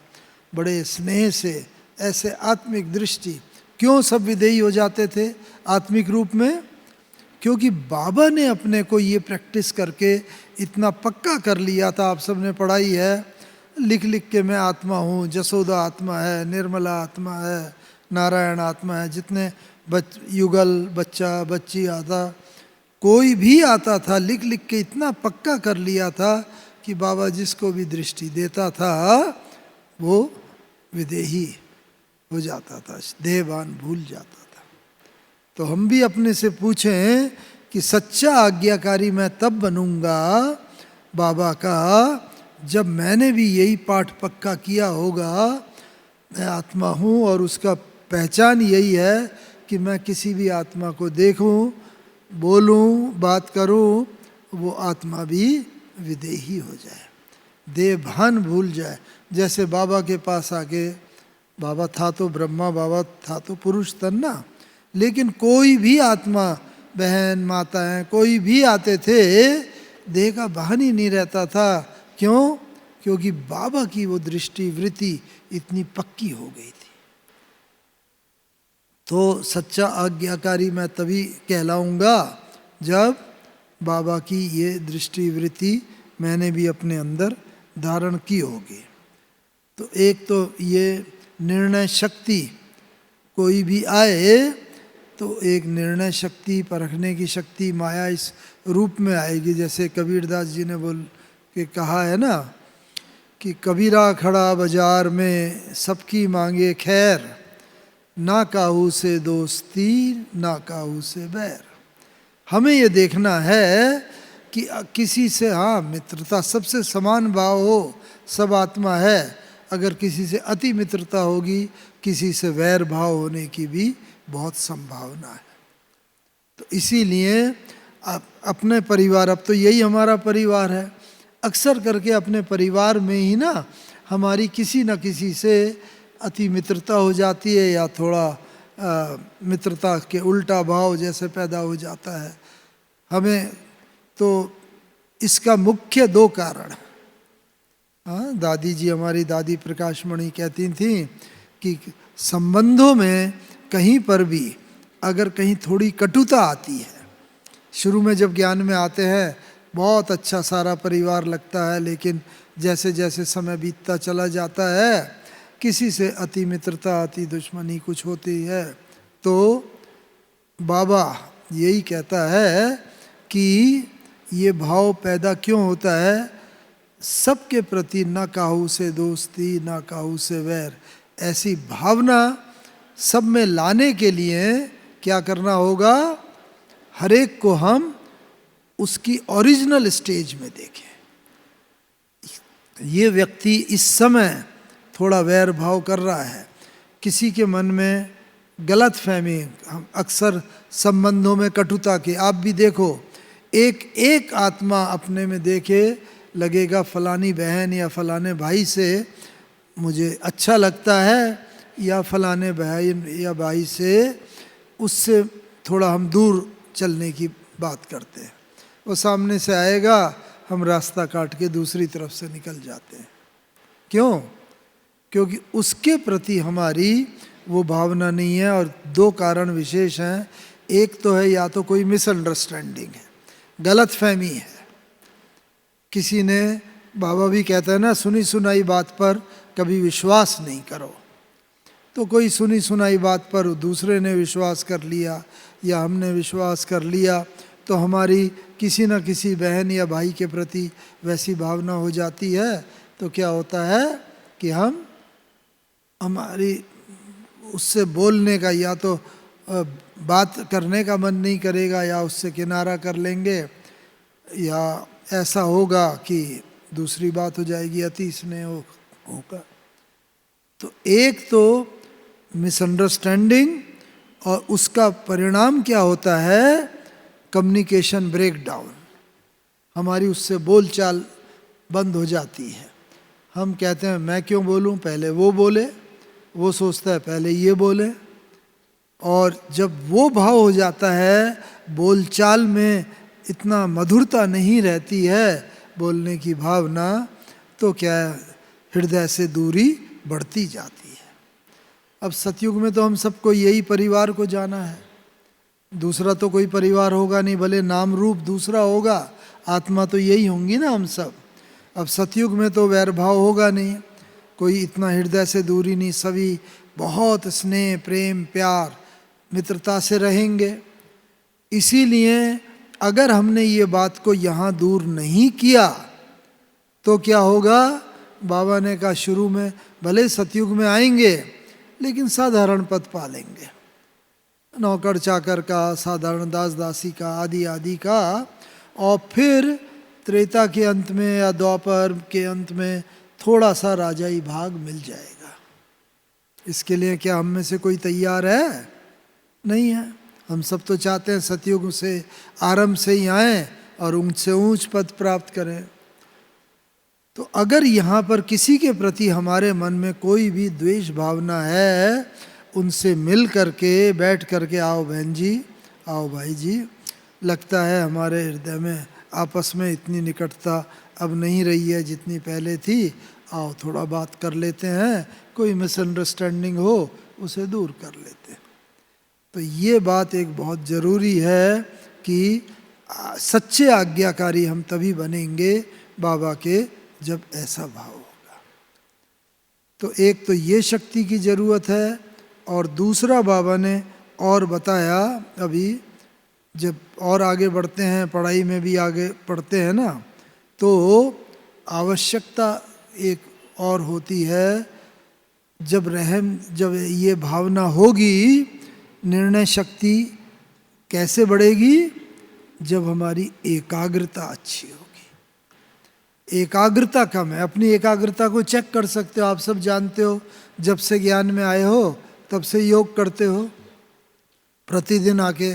[SPEAKER 3] बड़े स्नेह से, ऐसे आत्मिक दृष्टि। क्यों सब विदेही हो जाते थे आत्मिक रूप में? क्योंकि बाबा ने अपने को ये प्रैक्टिस करके इतना पक्का कर लिया था। आप सब ने पढ़ाई है, लिख लिख के मैं आत्मा हूँ, जसोदा आत्मा है, निर्मला आत्मा है, नारायण आत्मा है। जितने युगल बच्चा बच्ची आता, कोई भी आता था, लिख लिख के इतना पक्का कर लिया था कि बाबा जिसको भी दृष्टि देता था वो विदेही हो जाता था, देहभान भूल जाता था। तो हम भी अपने से पूछें कि सच्चा आज्ञाकारी मैं तब बनूंगा बाबा का जब मैंने भी यही पाठ पक्का किया होगा, मैं आत्मा हूँ और उसका पहचान यही है कि मैं किसी भी आत्मा को देखूं, बोलूं, बात करूं, वो आत्मा भी विदेही हो जाए, देहभान भूल जाए। जैसे बाबा के पास आके, बाबा था तो ब्रह्मा, बाबा था तो पुरुष तन ना, लेकिन कोई भी आत्मा, बहन माताएं कोई भी आते थे, देह का भान ही नहीं रहता था। क्यों? क्योंकि बाबा की वो दृष्टि वृत्ति इतनी पक्की हो गई थी। तो सच्चा आज्ञाकारी मैं तभी कहलाऊंगा जब बाबा की ये दृष्टि वृत्ति मैंने भी अपने अंदर धारण की होगी। तो एक तो ये निर्णय शक्ति, कोई भी आए तो एक निर्णय शक्ति, परखने की शक्ति माया इस रूप में आएगी। जैसे कबीरदास जी ने बोल के कहा है ना कि कबीरा खड़ा बाजार में सबकी मांगे खैर, ना काहू से दोस्ती ना काहू से बैर। हमें ये देखना है कि किसी से हाँ मित्रता, सबसे समान भाव हो, सब आत्मा है। अगर किसी से अति मित्रता होगी, किसी से वैर भाव होने की भी बहुत संभावना है। तो इसीलिए अपने परिवार, अब तो यही हमारा परिवार है, अक्सर करके अपने परिवार में ही ना हमारी किसी न किसी से अति मित्रता हो जाती है, या थोड़ा मित्रता के उल्टा भाव जैसे पैदा हो जाता है हमें। तो इसका मुख्य दो कारण, हाँ दादी जी, हमारी दादी प्रकाशमणि कहती थी कि संबंधों में कहीं पर भी अगर कहीं थोड़ी कटुता आती है, शुरू में जब ज्ञान में आते हैं बहुत अच्छा सारा परिवार लगता है, लेकिन जैसे जैसे समय बीतता चला जाता है, किसी से अति मित्रता, अति दुश्मनी कुछ होती है, तो बाबा यही कहता है कि ये भाव पैदा क्यों होता है, सबके प्रति ना काहू से दोस्ती ना काहू से वैर, ऐसी भावना सब में लाने के लिए क्या करना होगा, हर एक को हम उसकी ओरिजिनल स्टेज में देखें। ये व्यक्ति इस समय थोड़ा वैर भाव कर रहा है, किसी के मन में गलत फहमी, हम अक्सर संबंधों में कटुता की, आप भी देखो, एक एक आत्मा अपने में देखे लगेगा फलानी बहन या फलाने भाई से मुझे अच्छा लगता है, या फलाने बहन या भाई से उससे थोड़ा हम दूर चलने की बात करते हैं। वो सामने से आएगा, हम रास्ता काट के दूसरी तरफ से निकल जाते हैं। क्यों? क्योंकि उसके प्रति हमारी वो भावना नहीं है। और दो कारण विशेष हैं। एक तो है या तो कोई मिसअंडरस्टैंडिंग है, गलत फहमी है। किसी ने, बाबा भी कहते हैं ना, सुनी सुनाई बात पर कभी विश्वास नहीं करो। तो कोई सुनी सुनाई बात पर दूसरे ने विश्वास कर लिया या हमने विश्वास कर लिया, तो हमारी किसी न किसी बहन या भाई के प्रति वैसी भावना हो जाती है। तो क्या होता है कि हमारी उससे बोलने का या तो बात करने का मन नहीं करेगा, या उससे किनारा कर लेंगे, या ऐसा होगा कि दूसरी बात हो जाएगी, अति स्नेह होगा। तो एक तो मिसअंडरस्टैंडिंग, और उसका परिणाम क्या होता है? Communication breakdown. हमारी उससे बोलचाल बंद हो जाती है। हम कहते हैं मैं क्यों बोलूं, पहले वो बोले, वो सोचता है पहले ये बोले। और जब वो भाव हो जाता है, बोलचाल में इतना मधुरता नहीं रहती है, बोलने की भावना, तो क्या हृदय से दूरी बढ़ती जाती है। अब सतयुग में तो हम सबको यही परिवार को जाना है, दूसरा तो कोई परिवार होगा नहीं, भले नाम रूप दूसरा होगा, आत्मा तो यही होंगी ना हम सब। अब सतयुग में तो वैरभाव होगा नहीं, कोई इतना हृदय से दूरी नहीं, सभी बहुत स्नेह प्रेम प्यार मित्रता से रहेंगे। इसीलिए अगर हमने ये बात को यहाँ दूर नहीं किया तो क्या होगा? बाबा ने कहा शुरू में भले सतयुग में आएंगे लेकिन साधारण पद पालेंगे, नौकर चाकर का, साधारण दास दासी का, आदि आदि का। और फिर त्रेता के अंत में या द्वापर के अंत में थोड़ा सा राजाई भाग मिल जाएगा। इसके लिए क्या हम में से कोई तैयार है? नहीं है। हम सब तो चाहते हैं सतयुग से आरंभ से ही आएँ और ऊंच से ऊंच पद प्राप्त करें। तो अगर यहाँ पर किसी के प्रति हमारे मन में कोई भी द्वेष भावना है, उनसे मिल करके बैठ करके, आओ बहन जी, आओ भाई जी, लगता है हमारे हृदय में आपस में इतनी निकटता अब नहीं रही है जितनी पहले थी, आओ थोड़ा बात कर लेते हैं, कोई मिसअंडरस्टैंडिंग हो उसे दूर कर लेते हैं। तो ये बात एक बहुत ज़रूरी है कि सच्चे आज्ञाकारी हम तभी बनेंगे बाबा के जब ऐसा भाव होगा। तो एक तो ये शक्ति की ज़रूरत है, और दूसरा बाबा ने और बताया, अभी जब और आगे बढ़ते हैं, पढ़ाई में भी आगे पढ़ते हैं ना, तो आवश्यकता एक और होती है, जब ये भावना होगी, निर्णय शक्ति कैसे बढ़ेगी? जब हमारी एकाग्रता अच्छी होगी। एकाग्रता कम है, अपनी एकाग्रता को चेक कर सकते हो, आप सब जानते हो, जब से ज्ञान में आए हो तब से योग करते हो, प्रतिदिन आके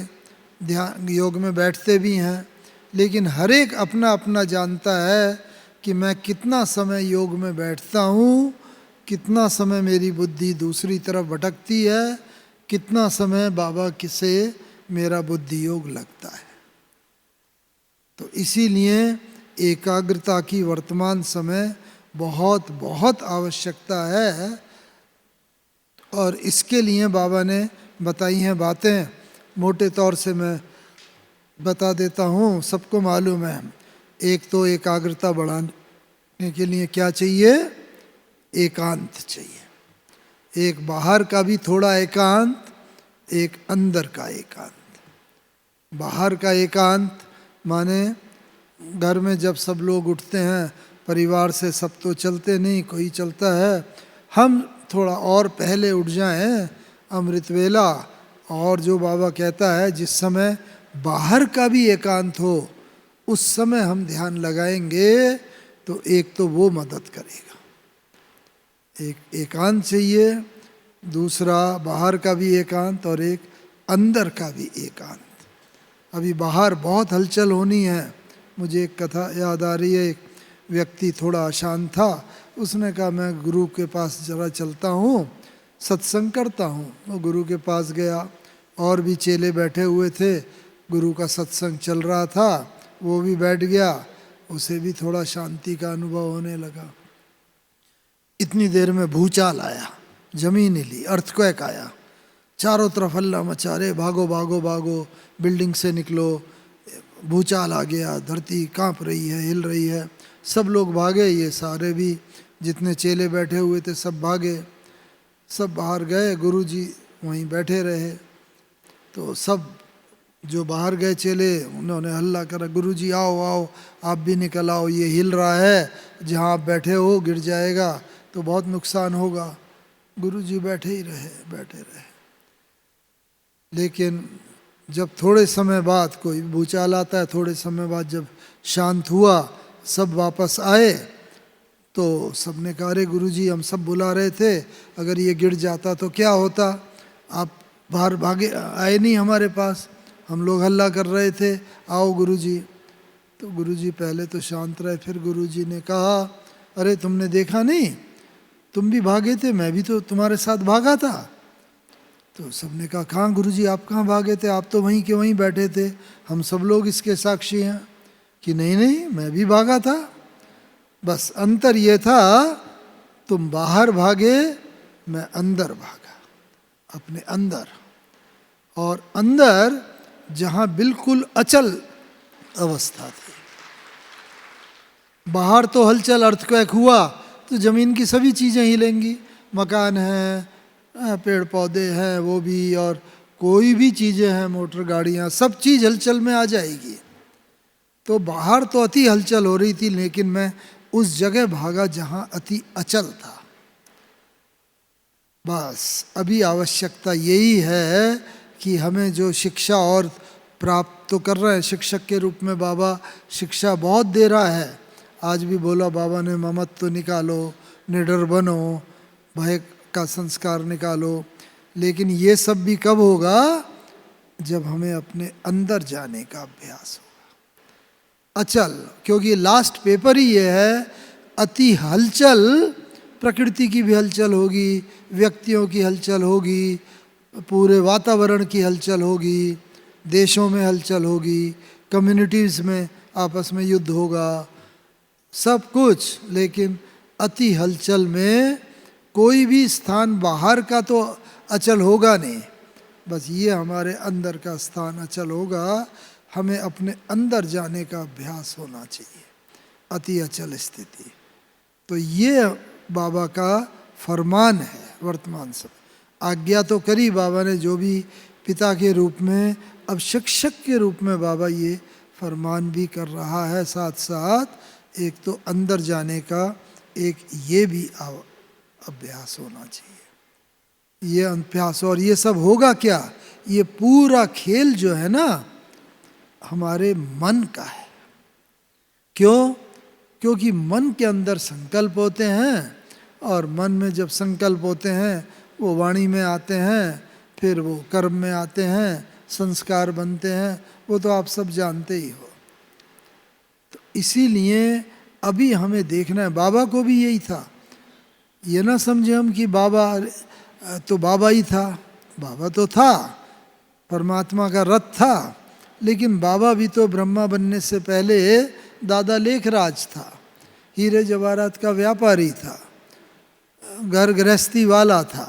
[SPEAKER 3] ध्यान योग में बैठते भी हैं, लेकिन हर एक अपना अपना जानता है कि मैं कितना समय योग में बैठता हूँ, कितना समय मेरी बुद्धि दूसरी तरफ भटकती है, कितना समय बाबा से मेरा बुद्धि योग लगता है। तो इसीलिए एकाग्रता की वर्तमान समय बहुत बहुत आवश्यकता है, और इसके लिए बाबा ने बताई हैं बातें। मोटे तौर से मैं बता देता हूँ, सबको मालूम है। एक तो एकाग्रता बढ़ाने के लिए क्या चाहिए? एकांत चाहिए। एक बाहर का भी थोड़ा एकांत, एक अंदर का एकांत। बाहर का एकांत माने घर में जब सब लोग उठते हैं, परिवार से सब तो चलते नहीं, कोई चलता है, हम थोड़ा और पहले उठ जाएं, अमृत वेला। और जो बाबा कहता है जिस समय बाहर का भी एकांत हो, उस समय हम ध्यान लगाएंगे तो एक तो वो मदद करेगा, एक एकांत चाहिए, दूसरा बाहर का भी एकांत और एक अंदर का भी एकांत। अभी बाहर बहुत हलचल होनी है। मुझे एक कथा याद आ रही है, एक व्यक्ति थोड़ा अशांत था, उसने कहा मैं गुरु के पास जरा चलता हूँ, सत्संग करता हूँ। वो गुरु के पास गया, और भी चेले बैठे हुए थे, गुरु का सत्संग चल रहा था, वो भी बैठ गया, उसे भी थोड़ा शांति का अनुभव होने लगा। इतनी देर में भूचाल आया, जमीन हिली, अर्थक्वेक आया, चारों तरफ हल्ला मचा, रे भागो भागो भागो, बिल्डिंग से निकलो, भूचाल आ गया, धरती कांप रही है, हिल रही है। सब लोग भागे, ये सारे भी जितने चेले बैठे हुए थे सब भागे, सब बाहर गए, गुरुजी वहीं बैठे रहे। तो सब जो बाहर गए चेले, उन्होंने हल्ला करा, गुरुजी आओ आओ, आप भी निकल आओ, ये हिल रहा है, जहाँ आप बैठे हो गिर जाएगा तो बहुत नुकसान होगा। गुरुजी बैठे ही रहे, बैठे रहे। लेकिन जब थोड़े समय बाद कोई भूचाल आता है, थोड़े समय बाद जब शांत हुआ, सब वापस आए, तो सबने कहा, अरे गुरुजी हम सब बुला रहे थे, अगर ये गिर जाता तो क्या होता, आप बाहर भागे आए नहीं हमारे पास, हम लोग हल्ला कर रहे थे, आओ गुरुजी। तो गुरुजी पहले तो शांत रहे, फिर गुरुजी ने कहा, अरे तुमने देखा नहीं, तुम भी भागे थे, मैं भी तो तुम्हारे साथ भागा था। तो सबने कहा, कहाँ गुरुजी आप कहाँ भागे थे, आप तो वहीं के वहीं बैठे थे, हम सब लोग इसके साक्षी हैं कि नहीं नहीं मैं भी भागा था। बस अंतर ये था, तुम बाहर भागे, मैं अंदर भागा, अपने अंदर। और अंदर जहाँ बिल्कुल अचल अवस्था थी। बाहर तो हलचल, अर्थक्वेक हुआ तो जमीन की सभी चीज़ें हिलेंगी, मकान है, पेड़ पौधे हैं वो भी, और कोई भी चीज़ें हैं, मोटर गाड़ियाँ, सब चीज़ हलचल में आ जाएगी। तो बाहर तो अति हलचल हो रही थी, लेकिन मैं उस जगह भागा जहाँ अति अचल था। बस अभी आवश्यकता यही है कि हमें जो शिक्षा और प्राप्त तो कर रहे हैं, शिक्षक के रूप में बाबा शिक्षा बहुत दे रहा है। आज भी बोला बाबा ने, ममत्व निकालो, निडर बनो, भय का संस्कार निकालो। लेकिन ये सब भी कब होगा, जब हमें अपने अंदर जाने का अभ्यास होगा, अचल। क्योंकि लास्ट पेपर ही ये है, अति हलचल, प्रकृति की भी हलचल होगी, व्यक्तियों की हलचल होगी, पूरे वातावरण की हलचल होगी, देशों में हलचल होगी, कम्युनिटीज़ में आपस में युद्ध होगा, सब कुछ। लेकिन अति हलचल में कोई भी स्थान बाहर का तो अचल होगा नहीं, बस ये हमारे अंदर का स्थान अचल होगा। हमें अपने अंदर जाने का अभ्यास होना चाहिए, अति अचल स्थिति। तो ये बाबा का फरमान है वर्तमान समय। आज्ञा तो करी बाबा ने, जो भी पिता के रूप में, अब शिक्षक के रूप में बाबा ये फरमान भी कर रहा है। साथ साथ एक तो अंदर जाने का एक ये भी अभ्यास होना चाहिए, ये अभ्यास। और ये सब होगा क्या, ये पूरा खेल जो है ना हमारे मन का है। क्यों? क्योंकि मन के अंदर संकल्प होते हैं, और मन में जब संकल्प होते हैं वो वाणी में आते हैं, फिर वो कर्म में आते हैं, संस्कार बनते हैं, वो तो आप सब जानते ही हो। तो इसीलिए अभी हमें देखना है, बाबा को भी यही था। ये ना समझे हम कि बाबा तो बाबा ही था, बाबा तो था, परमात्मा का रथ था, लेकिन बाबा भी तो ब्रह्मा बनने से पहले दादा लेखराज था, हीरे जवाहरात का व्यापारी था, घर गृहस्थी वाला था,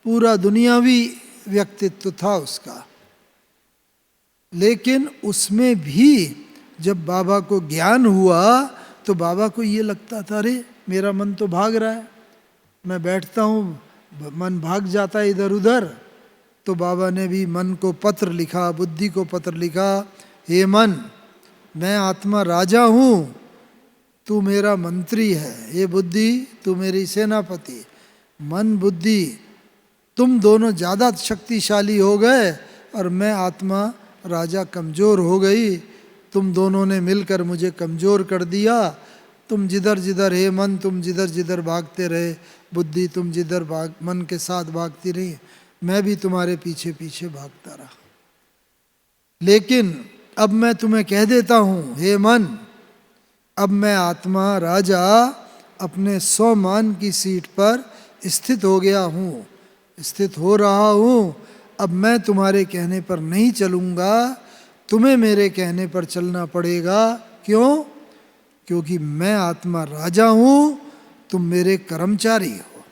[SPEAKER 3] पूरा दुनियावी व्यक्तित्व था उसका। लेकिन उसमें भी जब बाबा को ज्ञान हुआ तो बाबा को ये लगता था, अरे मेरा मन तो भाग रहा है, मैं बैठता हूँ मन भाग जाता है इधर उधर। तो बाबा ने भी मन को पत्र लिखा, बुद्धि को पत्र लिखा, हे मन, मैं आत्मा राजा हूँ, तू मेरा मंत्री है, हे बुद्धि तू मेरी सेनापति। मन बुद्धि तुम दोनों ज़्यादा शक्तिशाली हो गए और मैं आत्मा राजा कमज़ोर हो गई। तुम दोनों ने मिलकर मुझे कमज़ोर कर दिया। तुम जिधर जिधर, हे मन तुम जिधर जिधर भागते रहे, बुद्धि तुम जिधर मन के साथ भागती रही, मैं भी तुम्हारे पीछे पीछे भागता रहा। लेकिन अब मैं तुम्हें कह देता हूँ हे मन, अब मैं आत्मा राजा अपने स्वमान की सीट पर स्थित हो गया हूँ, स्थित हो रहा हूँ। अब मैं तुम्हारे कहने पर नहीं चलूँगा, तुम्हें मेरे कहने पर चलना पड़ेगा। क्यों? क्योंकि मैं आत्मा राजा हूँ, तुम मेरे कर्मचारी हो।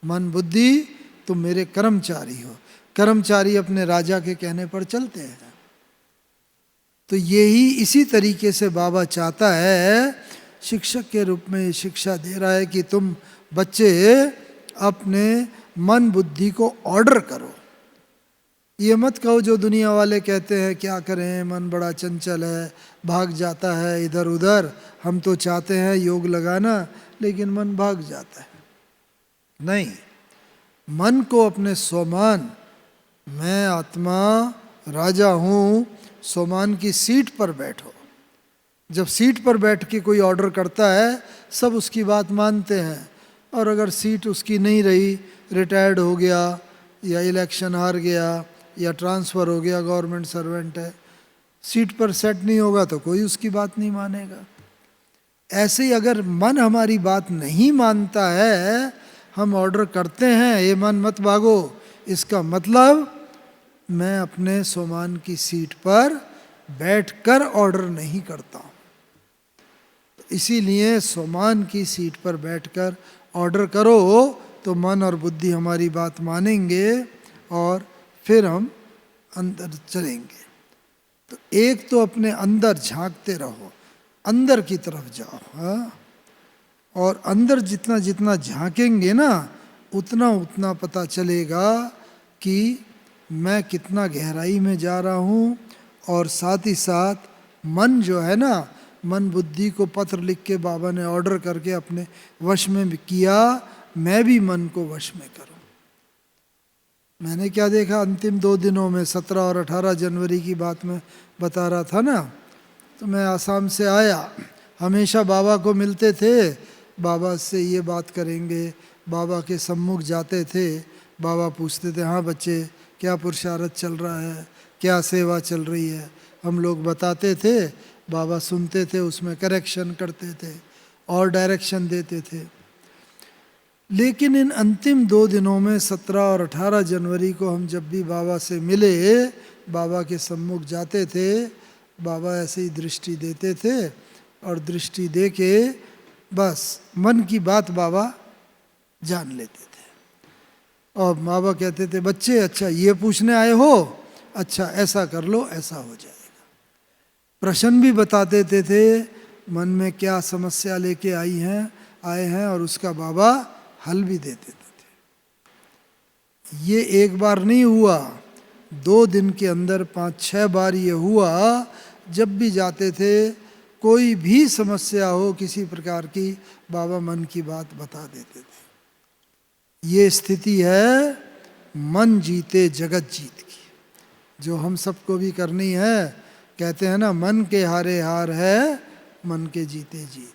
[SPEAKER 3] मन बुद्धि तुम मेरे कर्मचारी हो। कर्मचारी अपने राजा के कहने पर चलते हैं। तो यही इसी तरीके से बाबा चाहता है, शिक्षक के रूप में शिक्षा दे रहा है कि तुम बच्चे अपने मन बुद्धि को ऑर्डर करो। ये मत कहो जो दुनिया वाले कहते हैं, क्या करें मन बड़ा चंचल है, भाग जाता है इधर उधर, हम तो चाहते हैं योग लगाना लेकिन मन भाग जाता है। नहीं, मन को अपने स्वमान, मैं आत्मा राजा हूँ, स्वमान की सीट पर बैठो। जब सीट पर बैठ के कोई ऑर्डर करता है सब उसकी बात मानते हैं, और अगर सीट उसकी नहीं रही, रिटायर्ड हो गया या इलेक्शन हार गया या ट्रांसफ़र हो गया, गवर्नमेंट सर्वेंट है, सीट पर सेट नहीं होगा तो कोई उसकी बात नहीं मानेगा। ऐसे ही अगर मन हमारी बात नहीं मानता है, हम ऑर्डर करते हैं ये मन मत भागो, इसका मतलब मैं अपने स्वमान की सीट पर बैठकर ऑर्डर नहीं करता हूँ। इसीलिए स्वमान की सीट पर बैठकर ऑर्डर करो तो मन और बुद्धि हमारी बात मानेंगे और फिर हम अंदर चलेंगे। तो एक तो अपने अंदर झांकते रहो, अंदर की तरफ जाओ। हाँ, और अंदर जितना जितना झांकेंगे ना, उतना उतना पता चलेगा कि मैं कितना गहराई में जा रहा हूँ। और साथ ही साथ मन जो है ना, मन बुद्धि को पत्र लिख के बाबा ने ऑर्डर करके अपने वश में किया, मैं भी मन को वश में करूं। मैंने क्या देखा अंतिम 2 दिनों में, 17 और 18 जनवरी की बात में बता रहा था ना, तो मैं आसाम से आया, हमेशा बाबा को मिलते थे, बाबा से ये बात करेंगे, बाबा के सम्मुख जाते थे, बाबा पूछते थे हाँ बच्चे क्या पुरुषार्थ चल रहा है, क्या सेवा चल रही है, हम लोग बताते थे, बाबा सुनते थे, उसमें करेक्शन करते थे और डायरेक्शन देते थे। लेकिन इन अंतिम 2 दिनों में 17 और 18 जनवरी को हम जब भी बाबा से मिले, बाबा के सम्मुख जाते थे, बाबा ऐसे ही दृष्टि देते थे और दृष्टि दे के बस मन की बात बाबा जान लेते थे। और बाबा कहते थे बच्चे अच्छा ये पूछने आए हो, अच्छा ऐसा कर लो, ऐसा हो जाएगा। प्रश्न भी बता देते थे, मन में क्या समस्या लेके आए हैं और उसका बाबा हल भी दे देते थे। ये एक बार नहीं हुआ, 2 दिन के अंदर 5-6 बार ये हुआ। जब भी जाते थे, कोई भी समस्या हो किसी प्रकार की, बाबा मन की बात बता देते थे। ये स्थिति है मन जीते जगत जीत की, जो हम सबको भी करनी है। कहते हैं ना मन के हारे हार है, मन के जीते जीत।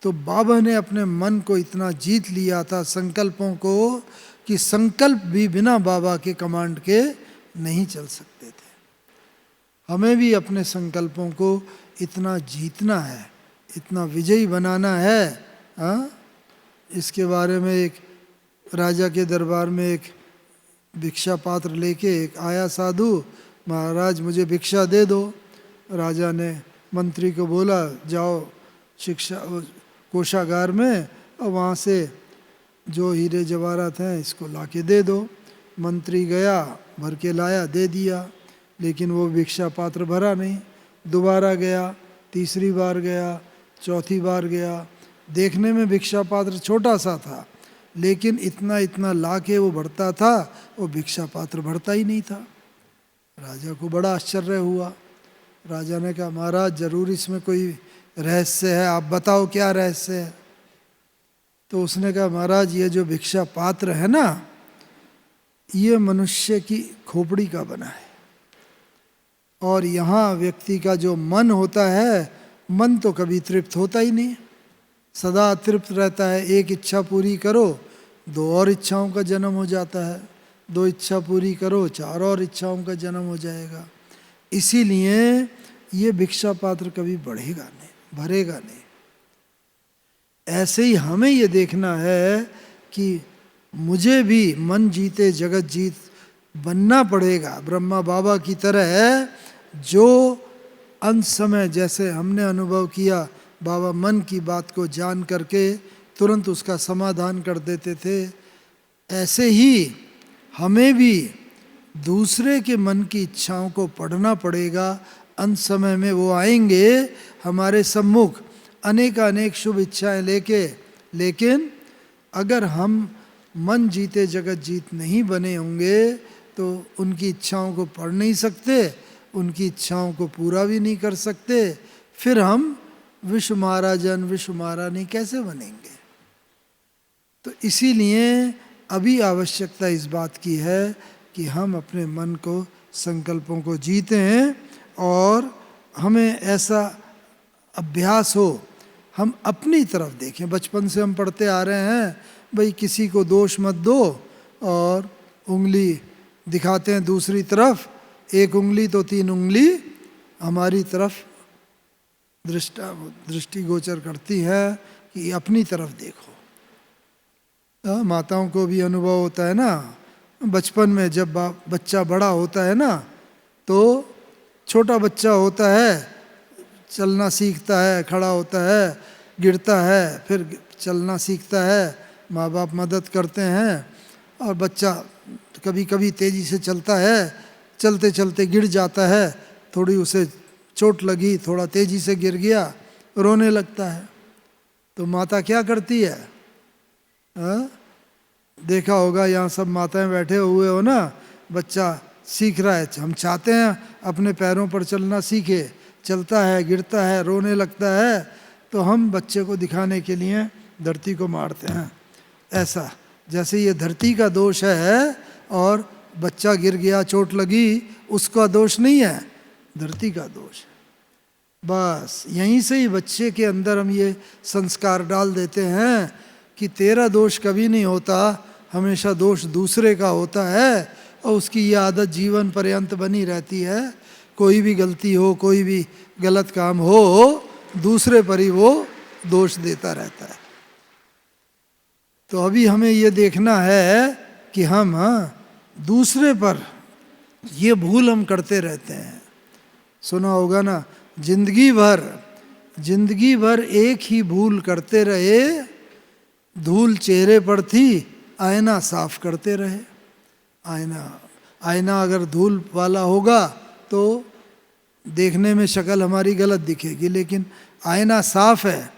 [SPEAKER 3] तो बाबा ने अपने मन को इतना जीत लिया था, संकल्पों को, कि संकल्प भी बिना बाबा के कमांड के नहीं चल सकते थे। हमें भी अपने संकल्पों को इतना जीतना है, इतना विजयी बनाना है। हाँ, इसके बारे में एक राजा के दरबार में एक भिक्षा पात्र लेके एक आया साधु, महाराज मुझे भिक्षा दे दो। राजा ने मंत्री को बोला जाओ शिक्षा कोषागार में और वहाँ से जो हीरे जवाहरात हैं इसको लाके दे दो। मंत्री गया, भर के लाया, दे दिया, लेकिन वो भिक्षा पात्र भरा नहीं। दोबारा गया, तीसरी बार गया, चौथी बार गया, देखने में भिक्षा पात्र छोटा सा था, लेकिन इतना इतना लाके वो भरता था, वो भिक्षा पात्र भरता ही नहीं था। राजा को बड़ा आश्चर्य हुआ। राजा ने कहा महाराज जरूर इसमें कोई रहस्य है, आप बताओ क्या रहस्य है। तो उसने कहा महाराज ये जो भिक्षा पात्र है ना, ये मनुष्य की खोपड़ी का बना है। और यहाँ व्यक्ति का जो मन होता है, मन तो कभी तृप्त होता ही नहीं, सदा तृप्त रहता है। एक इच्छा पूरी करो, 2 और इच्छाओं का जन्म हो जाता है, 2 इच्छा पूरी करो, 4 और इच्छाओं का जन्म हो जाएगा। इसीलिए ये भिक्षा पात्र कभी बढ़ेगा नहीं, भरेगा नहीं। ऐसे ही हमें ये देखना है कि मुझे भी मन जीते जगत जीत बनना पड़ेगा, ब्रह्मा बाबा की तरह। जो अंत समय जैसे हमने अनुभव किया, बाबा मन की बात को जान करके तुरंत उसका समाधान कर देते थे, ऐसे ही हमें भी दूसरे के मन की इच्छाओं को पढ़ना पड़ेगा। अंत समय में वो आएंगे हमारे सम्मुख अनेक शुभ इच्छाएं लेके, लेकिन अगर हम मन जीते जगत जीत नहीं बने होंगे तो उनकी इच्छाओं को पढ़ नहीं सकते, उनकी इच्छाओं को पूरा भी नहीं कर सकते। फिर हम विश्व महाराजन विश्व महारानी कैसे बनेंगे? तो इसीलिए अभी आवश्यकता इस बात की है कि हम अपने मन को, संकल्पों को जीते हैं और हमें ऐसा अभ्यास हो, हम अपनी तरफ देखें। बचपन से हम पढ़ते आ रहे हैं, भाई किसी को दोष मत दो, और उंगली दिखाते हैं दूसरी तरफ, 1 उंगली तो 3 उंगली हमारी तरफ दृष्टिगोचर करती है कि अपनी तरफ देखो। माताओं को भी अनुभव होता है ना, बचपन में जब बच्चा बड़ा होता है ना, तो छोटा बच्चा होता है, चलना सीखता है, खड़ा होता है, गिरता है, फिर चलना सीखता है, माँ बाप मदद करते हैं, और बच्चा कभी कभी तेज़ी से चलता है, चलते चलते गिर जाता है, थोड़ी उसे चोट लगी, थोड़ा तेज़ी से गिर गया, रोने लगता है। तो माता क्या करती है? देखा होगा, यहाँ सब माताएं बैठे हुए हो ना, बच्चा सीख रहा है, हम चाहते हैं अपने पैरों पर चलना सीखे, चलता है, गिरता है, रोने लगता है, तो हम बच्चे को दिखाने के लिए धरती को मारते हैं। ऐसा जैसे ये धरती का दोष है और बच्चा गिर गया, चोट लगी, उसका दोष नहीं है, धरती का दोष है। बस यहीं से ही बच्चे के अंदर हम ये संस्कार डाल देते हैं कि तेरा दोष कभी नहीं होता, हमेशा दोष दूसरे का होता है, और उसकी ये आदत जीवन पर्यंत बनी रहती है। कोई भी गलती हो, कोई भी गलत काम हो, दूसरे पर ही वो दोष देता रहता है। तो अभी हमें ये देखना है कि हम दूसरे पर ये भूल हम करते रहते हैं। सुना होगा ना, जिंदगी भर एक ही भूल करते रहे, धूल चेहरे पर थी, आईना साफ करते रहे। आईना अगर धूल वाला होगा तो देखने में शक्ल हमारी गलत दिखेगी, लेकिन आईना साफ है,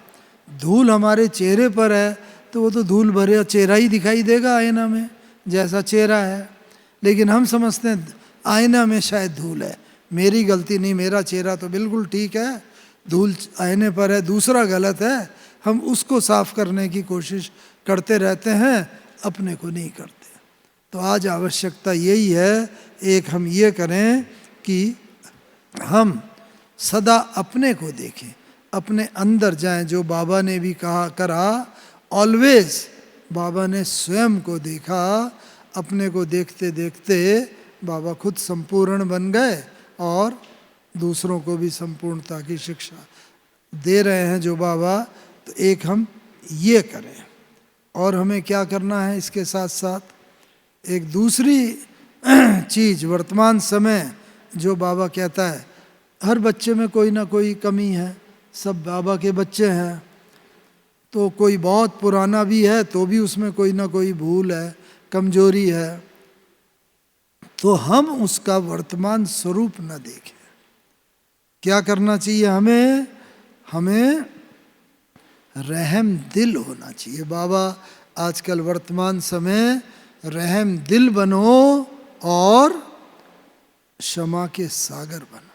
[SPEAKER 3] धूल हमारे चेहरे पर है, तो वो तो धूल भरे चेहरा ही दिखाई देगा आईना में, जैसा चेहरा है। लेकिन हम समझते हैं आईना में शायद धूल है, मेरी गलती नहीं, मेरा चेहरा तो बिल्कुल ठीक है, धूल आईने पर है, दूसरा गलत है। हम उसको साफ करने की कोशिश करते रहते हैं, अपने को नहीं करते। तो आज आवश्यकता यही है, एक हम ये करें कि हम सदा अपने को देखें, अपने अंदर जाएं। जो बाबा ने भी करा, ऑलवेज बाबा ने स्वयं को देखा, अपने को देखते देखते बाबा खुद संपूर्ण बन गए और दूसरों को भी संपूर्णता की शिक्षा दे रहे हैं जो बाबा। तो एक हम ये करें, और हमें क्या करना है इसके साथ साथ एक दूसरी चीज़, वर्तमान समय जो बाबा कहता है, हर बच्चे में कोई ना कोई कमी है, सब बाबा के बच्चे हैं, तो कोई बहुत पुराना भी है तो भी उसमें कोई ना कोई भूल है, कमजोरी है। तो हम उसका वर्तमान स्वरूप न देखें। क्या करना चाहिए हमें? हमें रहम दिल होना चाहिए। बाबा आजकल वर्तमान समय रहम दिल बनो और क्षमा के सागर बनो।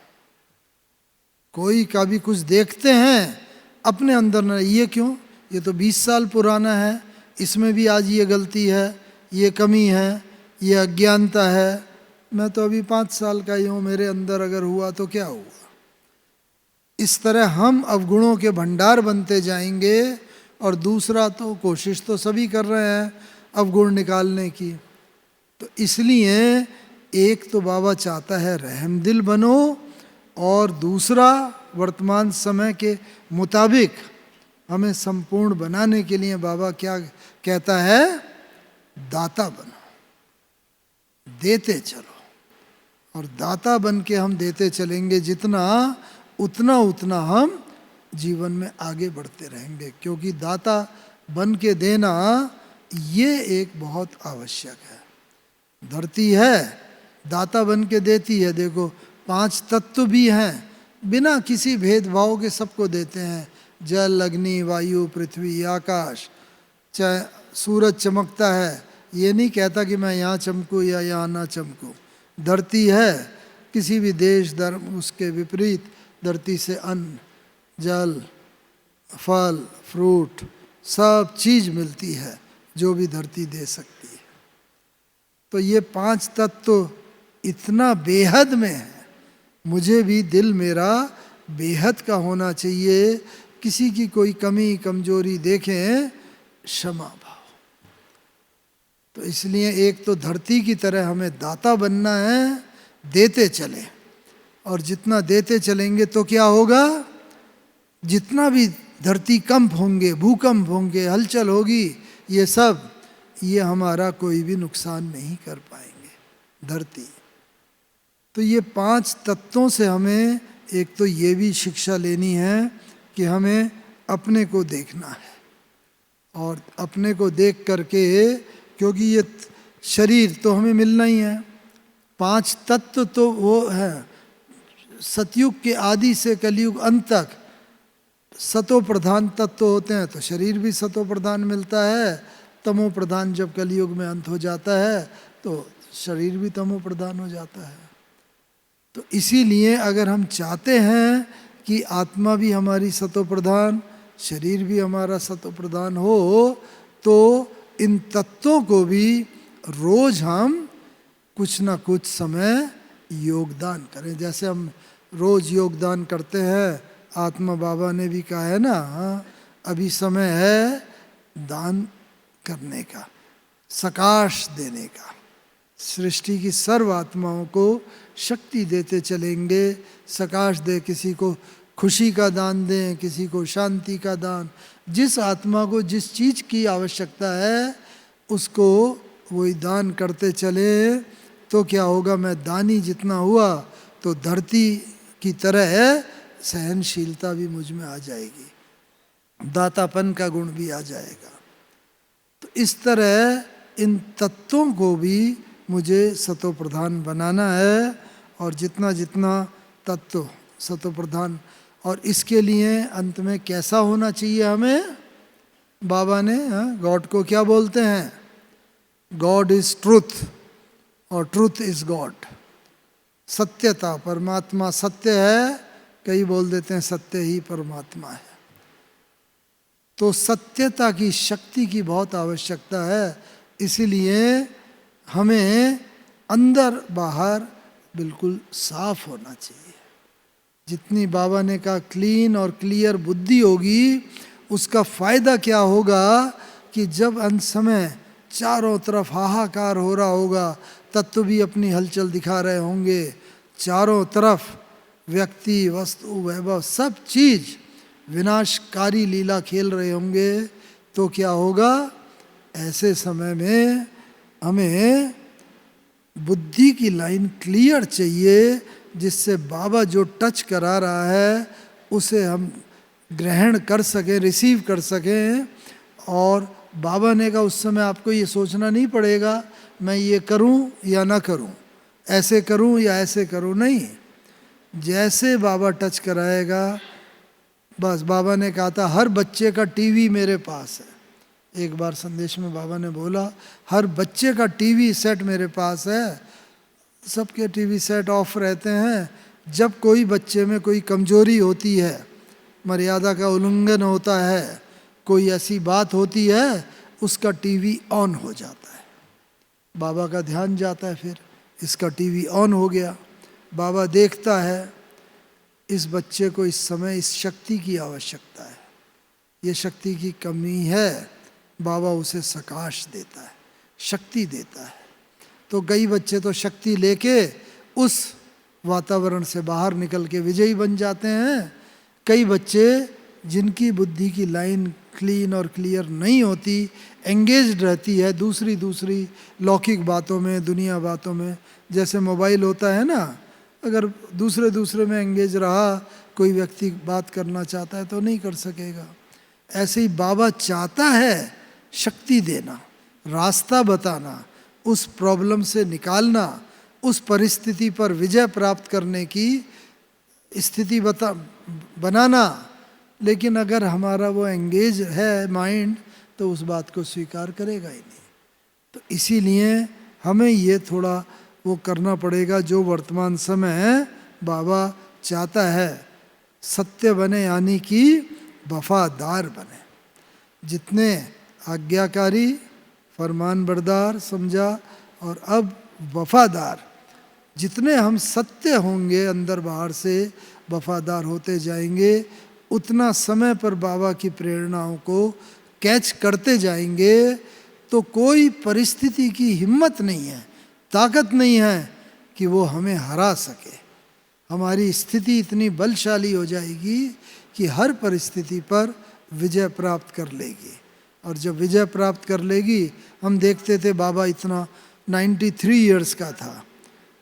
[SPEAKER 3] कोई का भी कुछ देखते हैं अपने अंदर न, ये क्यों, ये तो 20 साल पुराना है, इसमें भी आज ये गलती है, ये कमी है, ये अज्ञानता है, मैं तो अभी 5 साल का ही हूँ, मेरे अंदर अगर हुआ तो क्या हुआ। इस तरह हम अवगुणों के भंडार बनते जाएंगे। और दूसरा तो कोशिश तो सभी कर रहे हैं अवगुण निकालने की। तो इसलिए एक तो बाबा चाहता है रहमदिल बनो, और दूसरा वर्तमान समय के मुताबिक हमें संपूर्ण बनाने के लिए बाबा क्या कहता है, दाता बनो, देते चलो। और दाता बन के हम देते चलेंगे जितना, उतना उतना हम जीवन में आगे बढ़ते रहेंगे। क्योंकि दाता बन के देना ये एक बहुत आवश्यक है। धरती है, दाता बन के देती है। देखो 5 तत्व भी हैं, बिना किसी भेदभाव के सबको देते हैं। जल, अग्नि, वायु, पृथ्वी, आकाश। चाहे सूरज चमकता है, ये नहीं कहता कि मैं यहाँ चमकूँ या यहाँ ना चमकूँ। धरती है, किसी भी देश धर्म उसके विपरीत धरती से अन्न, जल, फल, फ्रूट, सब चीज़ मिलती है जो भी धरती दे सकती है। तो ये 5 तत्व इतना बेहद में है। मुझे भी दिल मेरा बेहद का होना चाहिए। किसी की कोई कमी कमजोरी देखें, क्षमा भाव। तो इसलिए एक तो धरती की तरह हमें दाता बनना है, देते चले। और जितना देते चलेंगे तो क्या होगा, जितना भी धरती कंप होंगे, भूकंप होंगे, हलचल होगी, ये सब, ये हमारा कोई भी नुकसान नहीं कर पाएंगे धरती। तो ये 5 तत्वों से हमें एक तो ये भी शिक्षा लेनी है कि हमें अपने को देखना है। और अपने को देख करके, क्योंकि ये शरीर तो हमें मिलना ही है। 5 तत्व तो वो है, सतयुग के आदि से कलयुग अंत तक सतो प्रधान तत्व होते हैं। तो शरीर भी सतो प्रधान मिलता है। तमो प्रधान जब कलयुग में अंत हो जाता है तो शरीर भी तमो प्रधान हो जाता है। तो इसीलिए अगर हम चाहते हैं कि आत्मा भी हमारी सतो प्रधान, शरीर भी हमारा सतो प्रधान हो, तो इन तत्वों को भी रोज हम कुछ ना कुछ समय योगदान करें। जैसे हम रोज योगदान करते हैं, आत्मा बाबा ने भी कहा है ना, अभी समय है दान करने का, सकाश देने का। सृष्टि की सर्व आत्माओं को शक्ति देते चलेंगे। सकाश दे, किसी को खुशी का दान दें, किसी को शांति का दान। जिस आत्मा को जिस चीज़ की आवश्यकता है उसको वही दान करते चले। तो क्या होगा, मैं दानी जितना हुआ तो धरती की तरह सहनशीलता भी मुझ में आ जाएगी, दातापन का गुण भी आ जाएगा। तो इस तरह इन तत्वों को भी मुझे सतो प्रधान बनाना है। और जितना जितना तत्व सतो प्रधान, और इसके लिए अंत में कैसा होना चाहिए हमें, बाबा ने गॉड को क्या बोलते हैं, गॉड इज ट्रुथ और ट्रुथ इज गॉड। सत्यता, परमात्मा सत्य है, कई बोल देते हैं सत्य ही परमात्मा है। तो सत्यता की शक्ति की बहुत आवश्यकता है। इसीलिए हमें अंदर बाहर बिल्कुल साफ होना चाहिए। जितनी बाबा ने कहा क्लीन और क्लियर बुद्धि होगी, उसका फायदा क्या होगा कि जब अंत समय चारों तरफ हाहाकार हो रहा होगा, तत्व भी अपनी हलचल दिखा रहे होंगे, चारों तरफ व्यक्ति, वस्तु, वैभव, सब चीज विनाशकारी लीला खेल रहे होंगे, तो क्या होगा, ऐसे समय में हमें बुद्धि की लाइन क्लियर चाहिए, जिससे बाबा जो टच करा रहा है उसे हम ग्रहण कर सकें, रिसीव कर सकें। और बाबा ने कहा उस समय आपको ये सोचना नहीं पड़ेगा मैं ये करूं या ना करूं, ऐसे करूं या ऐसे करूं, नहीं, जैसे बाबा टच कराएगा। बस बाबा ने कहा था हर बच्चे का टीवी मेरे पास है। एक बार संदेश में बाबा ने बोला हर बच्चे का टीवी सेट मेरे पास है। सबके टीवी सेट ऑफ रहते हैं। जब कोई बच्चे में कोई कमजोरी होती है, मर्यादा का उल्लंघन होता है, कोई ऐसी बात होती है, उसका टीवी ऑन हो जाता है, बाबा का ध्यान जाता है। फिर इसका टीवी ऑन हो गया, बाबा देखता है इस बच्चे को इस समय इस शक्ति की आवश्यकता है, ये शक्ति की कमी है, बाबा उसे सकाश देता है, शक्ति देता है। तो कई बच्चे तो शक्ति लेके उस वातावरण से बाहर निकल के विजयी बन जाते हैं। कई बच्चे जिनकी बुद्धि की लाइन क्लीन और क्लियर नहीं होती, एंगेज्ड रहती है दूसरी लौकिक बातों में, दुनिया बातों में, जैसे मोबाइल होता है ना, अगर दूसरे में एंगेज रहा, कोई व्यक्ति बात करना चाहता है तो नहीं कर सकेगा। ऐसे ही बाबा चाहता है शक्ति देना, रास्ता बताना, उस प्रॉब्लम से निकालना, उस परिस्थिति पर विजय प्राप्त करने की स्थिति बनाना। लेकिन अगर हमारा वो एंगेज है माइंड, तो उस बात को स्वीकार करेगा ही नहीं। तो इसीलिए हमें ये थोड़ा वो करना पड़ेगा, जो वर्तमान समय है बाबा चाहता है सत्य बने, यानी कि वफादार बने। जितने आज्ञाकारी, फरमानबरदार समझा, और अब वफादार, जितने हम सत्य होंगे अंदर बाहर से, वफादार होते जाएंगे, उतना समय पर बाबा की प्रेरणाओं को कैच करते जाएंगे, तो कोई परिस्थिति की हिम्मत नहीं है, ताकत नहीं है कि वो हमें हरा सके। हमारी स्थिति इतनी बलशाली हो जाएगी कि हर परिस्थिति पर विजय प्राप्त कर लेगी। और जब विजय प्राप्त कर लेगी, हम देखते थे बाबा इतना 93 इयर्स का था,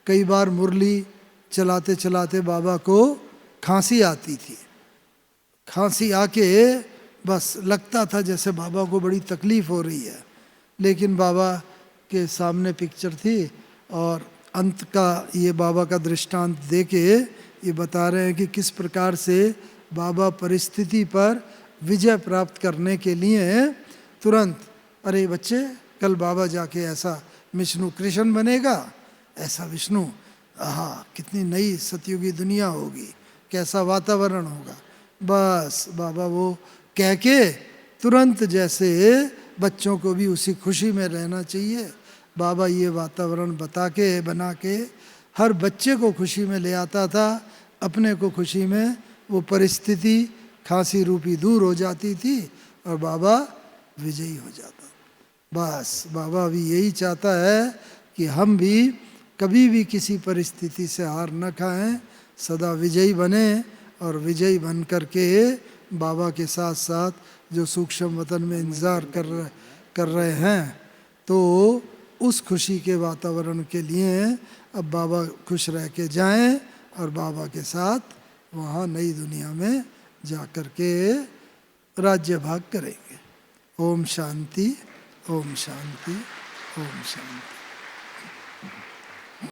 [SPEAKER 3] कई बार मुरली चलाते चलाते बाबा को खांसी आती थी। खांसी आके बस लगता था जैसे बाबा को बड़ी तकलीफ हो रही है, लेकिन बाबा के सामने पिक्चर थी और अंत का ये बाबा का दृष्टांत देके ये बता रहे हैं कि किस प्रकार से बाबा परिस्थिति पर विजय प्राप्त करने के लिए तुरंत, अरे बच्चे कल बाबा जाके ऐसा विष्णु कृष्ण बनेगा, ऐसा विष्णु, हाँ कितनी नई सतयुगी दुनिया होगी, कैसा वातावरण होगा। बस बाबा वो कह के तुरंत, जैसे बच्चों को भी उसी खुशी में रहना चाहिए, बाबा ये वातावरण बना के हर बच्चे को खुशी में ले आता था, अपने को खुशी में, वो परिस्थिति खांसी रूपी दूर हो जाती थी और बाबा विजयी हो जाता। बस बाबा भी यही चाहता है कि हम भी कभी भी किसी परिस्थिति से हार न खाएं, सदा विजयी बने, और विजयी बन करके बाबा के साथ साथ जो सूक्ष्म वतन में इंतज़ार कर रहे हैं, तो उस खुशी के वातावरण के लिए अब बाबा खुश रह के जाएं और बाबा के साथ वहाँ नई दुनिया में जा कर के राज्य भाग करेंगे। ओम शांति, ओम शांति, ओम शांति।